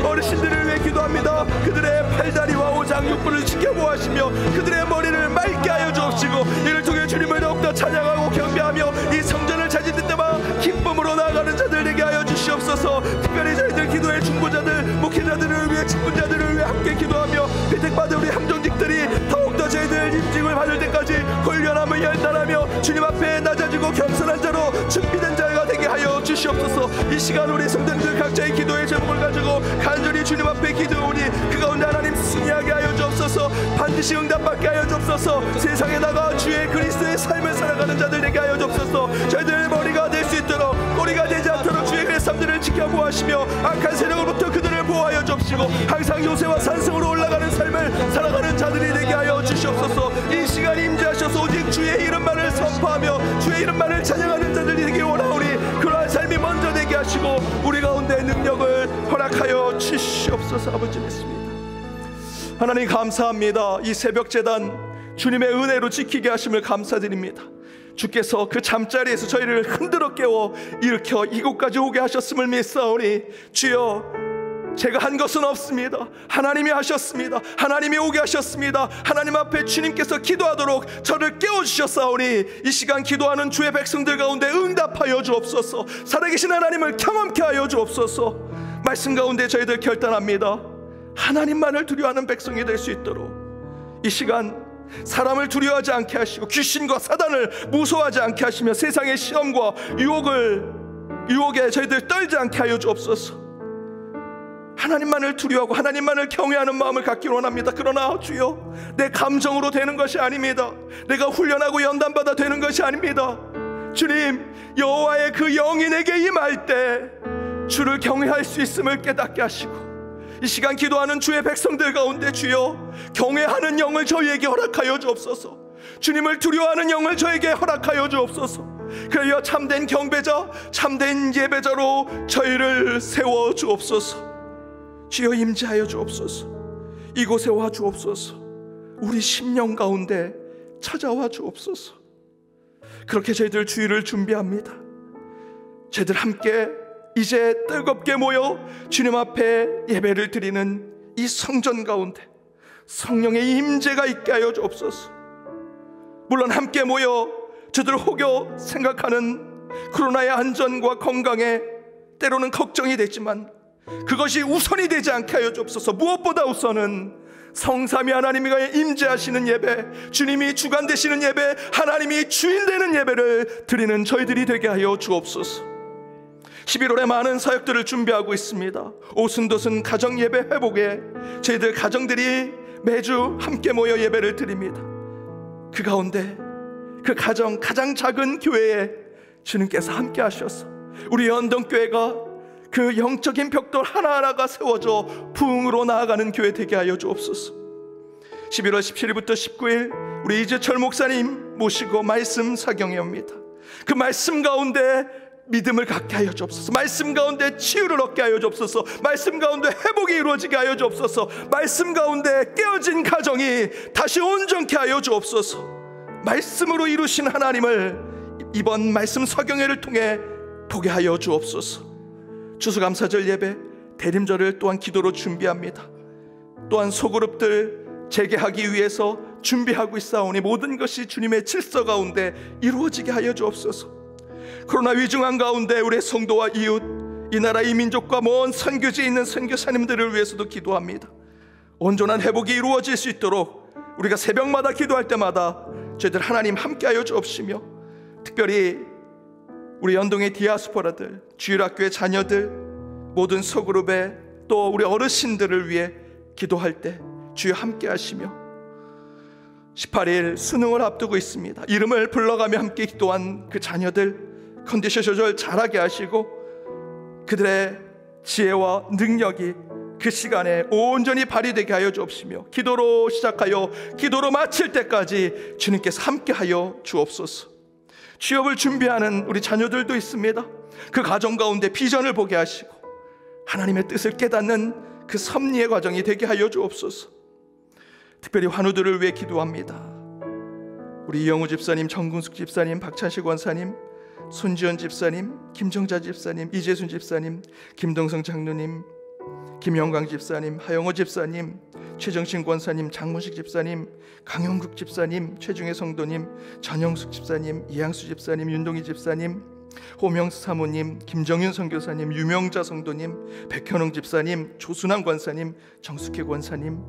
어르신들을 위해 기도합니다. 그들의 팔다리와 오장 육부를 지켜보아시며 그들의 머리를 맑게 하여 주옵시고 이를 통해 주님을 더욱더 찬양하고 경배하며 이 성전을 찾을 때마다 기쁨으로 나아가는 자들 되게 하여 주시옵소서. 특별히 저희들 기도의 중보자들 목회자들을 위해 직분자들을 위해 함께 기도하며 배택받은 우리 함정직들이 더욱더 저희들 임직을 받을 때까지 훈련함을 열단하며 주님 앞에 낮아지고 겸손한 자로 준비된 자가 되게 하여 주시옵소서. 이 시간 우리 성도님들 각자의 기도의 제목을 가지고 간절히 주님 앞에 기도하오니 그 가운데 하나님 승리하게 하여 주옵소서. 반드시 응답받게 하여 주옵소서. 세상에다가 주의 그리스도의 삶을 살아가는 자들 되게 하여 주옵소서. 저희들 머리가 될 수 있도록 꼬리가 되지 않도록 주의 백성들을 지켜보아시며 악한 세력으로부터 그들을 보호하여 주옵시고 항상 요새와 산성으로 올라가는 삶을 살아가는 자들이 되게 하여 주시옵소서. 이 시간 임재하셔서 오직 주의 이름만을 선포하며 주의 이름만을 찬양하는 자들이 되기 원하오니 그러한 삶이 먼저 되게 하시고 우리 가운데 능력을 허락하여 주시옵소서. 아버지 믿습니다. 하나님 감사합니다. 이 새벽 제단 주님의 은혜로 지키게 하심을 감사드립니다. 주께서 그 잠자리에서 저희를 흔들어 깨워 일으켜 이곳까지 오게 하셨음을 믿사오니 주여 제가 한 것은 없습니다. 하나님이 하셨습니다. 하나님이 오게 하셨습니다. 하나님 앞에 주님께서 기도하도록 저를 깨워주셨사오니 이 시간 기도하는 주의 백성들 가운데 응답하여 주옵소서. 살아계신 하나님을 경험케 하여 주옵소서. 말씀 가운데 저희들 결단합니다. 하나님만을 두려워하는 백성이 될 수 있도록 이 시간 사람을 두려워하지 않게 하시고 귀신과 사단을 무서워하지 않게 하시며 세상의 시험과 유혹에 저희들 떨지 않게 하여 주옵소서. 하나님만을 두려워하고 하나님만을 경외하는 마음을 갖기를 원합니다. 그러나 주여 내 감정으로 되는 것이 아닙니다. 내가 훈련하고 연단받아 되는 것이 아닙니다. 주님 여호와의 그 영이 내게 임할 때 주를 경외할 수 있음을 깨닫게 하시고 이 시간 기도하는 주의 백성들 가운데 주여 경외하는 영을 저희에게 허락하여 주옵소서. 주님을 두려워하는 영을 저에게 허락하여 주옵소서. 그리하여 참된 경배자 참된 예배자로 저희를 세워 주옵소서. 주여 임재하여 주옵소서. 이곳에 와 주옵소서. 우리 심령 가운데 찾아와 주옵소서. 그렇게 저희들 주일을 준비합니다. 저희들 함께 이제 뜨겁게 모여 주님 앞에 예배를 드리는 이 성전 가운데 성령의 임재가 있게 하여 주옵소서. 물론 함께 모여 저들 혹여 생각하는 코로나의 안전과 건강에 때로는 걱정이 되지만 그것이 우선이 되지 않게 하여 주옵소서. 무엇보다 우선은 성삼위 하나님이 임재하시는 예배, 주님이 주관 되시는 예배, 하나님이 주인 되는 예배를 드리는 저희들이 되게 하여 주옵소서. 11월에 많은 사역들을 준비하고 있습니다. 오순도순 가정예배 회복에 저희들 가정들이 매주 함께 모여 예배를 드립니다. 그 가운데 그 가정 가장 작은 교회에 주님께서 함께 하셔서 우리 연동교회가 그 영적인 벽돌 하나하나가 세워져 부흥으로 나아가는 교회 되게 하여 주옵소서. 11월 17일부터 19일 우리 이재철 목사님 모시고 말씀 사경에 옵니다. 그 말씀 가운데 믿음을 갖게 하여 주옵소서. 말씀 가운데 치유를 얻게 하여 주옵소서. 말씀 가운데 회복이 이루어지게 하여 주옵소서. 말씀 가운데 깨어진 가정이 다시 온전케 하여 주옵소서. 말씀으로 이루신 하나님을 이번 말씀 서경회를 통해 보게 하여 주옵소서. 추수감사절 예배, 대림절을 또한 기도로 준비합니다. 또한 소그룹들 재개하기 위해서 준비하고 있사오니 모든 것이 주님의 질서 가운데 이루어지게 하여 주옵소서. 코로나 위중한 가운데 우리의 성도와 이웃, 이 나라 이 민족과 먼 선교지에 있는 선교사님들을 위해서도 기도합니다. 온전한 회복이 이루어질 수 있도록 우리가 새벽마다 기도할 때마다 저희들 하나님 함께하여 주옵시며 특별히 우리 연동의 디아스포라들, 주일학교의 자녀들, 모든 소그룹에 또 우리 어르신들을 위해 기도할 때 주여 함께하시며 18일 수능을 앞두고 있습니다. 이름을 불러가며 함께 기도한 그 자녀들 컨디션 조절 잘하게 하시고 그들의 지혜와 능력이 그 시간에 온전히 발휘되게 하여 주옵시며 기도로 시작하여 기도로 마칠 때까지 주님께서 함께하여 주옵소서. 취업을 준비하는 우리 자녀들도 있습니다. 그 가정 가운데 비전을 보게 하시고 하나님의 뜻을 깨닫는 그 섭리의 과정이 되게 하여 주옵소서. 특별히 환우들을 위해 기도합니다. 우리 이영우 집사님, 정근숙 집사님, 박찬식 원사님, 손지연 집사님, 김정자 집사님, 이재순 집사님, 김동성 장로님, 김영광 집사님, 하영호 집사님, 최정신 권사님, 장문식 집사님, 강영국 집사님, 최중혜 성도님, 전영숙 집사님, 이양수 집사님, 윤동희 집사님, 호명수 사모님, 김정윤 선교사님, 유명자 성도님, 백현웅 집사님, 조순환 권사님, 정숙희 권사님,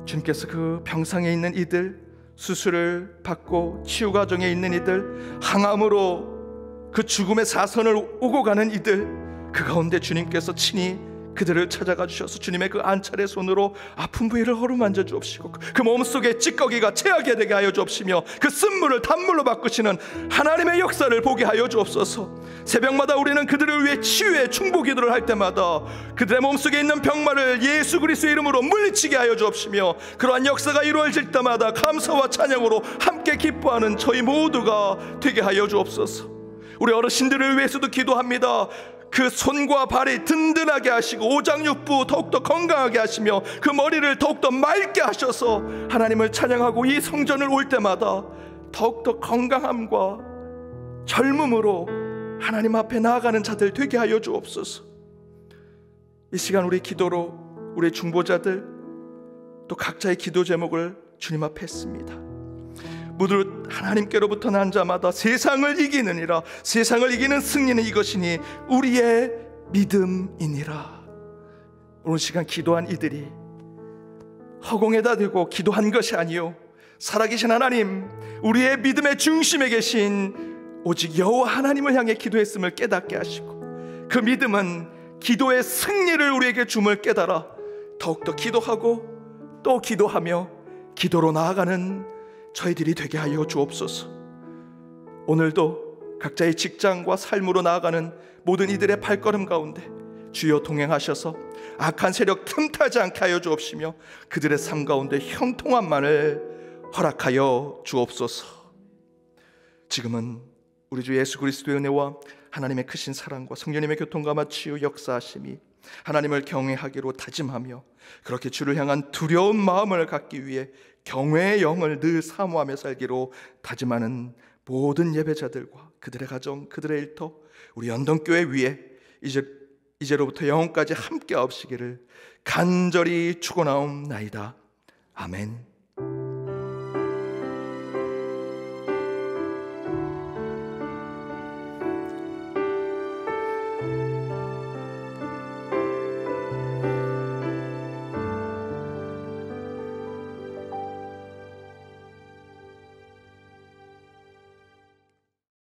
주님께서 그 병상에 있는 이들, 수술을 받고 치유 과정에 있는 이들, 항암으로 그 죽음의 사선을 오고 가는 이들, 그 가운데 주님께서 친히 그들을 찾아가 주셔서 주님의 그 안찰의 손으로 아픈 부위를 어루만져 주옵시고 그 몸속에 찌꺼기가 체하게 되게 하여 주옵시며 그 쓴물을 단물로 바꾸시는 하나님의 역사를 보게 하여 주옵소서. 새벽마다 우리는 그들을 위해 치유의 중보 기도를 할 때마다 그들의 몸속에 있는 병마를 예수 그리스도의 이름으로 물리치게 하여 주옵시며 그러한 역사가 이루어질 때마다 감사와 찬양으로 함께 기뻐하는 저희 모두가 되게 하여 주옵소서. 우리 어르신들을 위해서도 기도합니다. 그 손과 발이 든든하게 하시고 오장육부 더욱더 건강하게 하시며 그 머리를 더욱더 맑게 하셔서 하나님을 찬양하고 이 성전을 올 때마다 더욱더 건강함과 젊음으로 하나님 앞에 나아가는 자들 되게 하여 주옵소서. 이 시간 우리 기도로 우리 중보자들 또 각자의 기도 제목을 주님 앞에 했습니다. 모두 하나님께로부터 난 자마다 세상을 이기느니라. 세상을 이기는 승리는 이것이니 우리의 믿음이니라. 오늘 시간 기도한 이들이 허공에다 대고 기도한 것이 아니요 살아계신 하나님, 우리의 믿음의 중심에 계신 오직 여호와 하나님을 향해 기도했음을 깨닫게 하시고 그 믿음은 기도의 승리를 우리에게 줌을 깨달아 더욱더 기도하고 또 기도하며 기도로 나아가는 저희들이 되게 하여 주옵소서. 오늘도 각자의 직장과 삶으로 나아가는 모든 이들의 발걸음 가운데 주여 동행하셔서 악한 세력 틈타지 않게 하여 주옵시며 그들의 삶 가운데 형통함만을 허락하여 주옵소서. 지금은 우리 주 예수 그리스도의 은혜와 하나님의 크신 사랑과 성령님의 교통감화 치유 역사하심이 하나님을 경외하기로 다짐하며 그렇게 주를 향한 두려운 마음을 갖기 위해 경외의 영을 늘 사모하며 살기로 다짐하는 모든 예배자들과 그들의 가정, 그들의 일터, 우리 연동교회 위에 이제로부터 영원까지 함께 하옵시기를 간절히 축원하옵나이다. 아멘.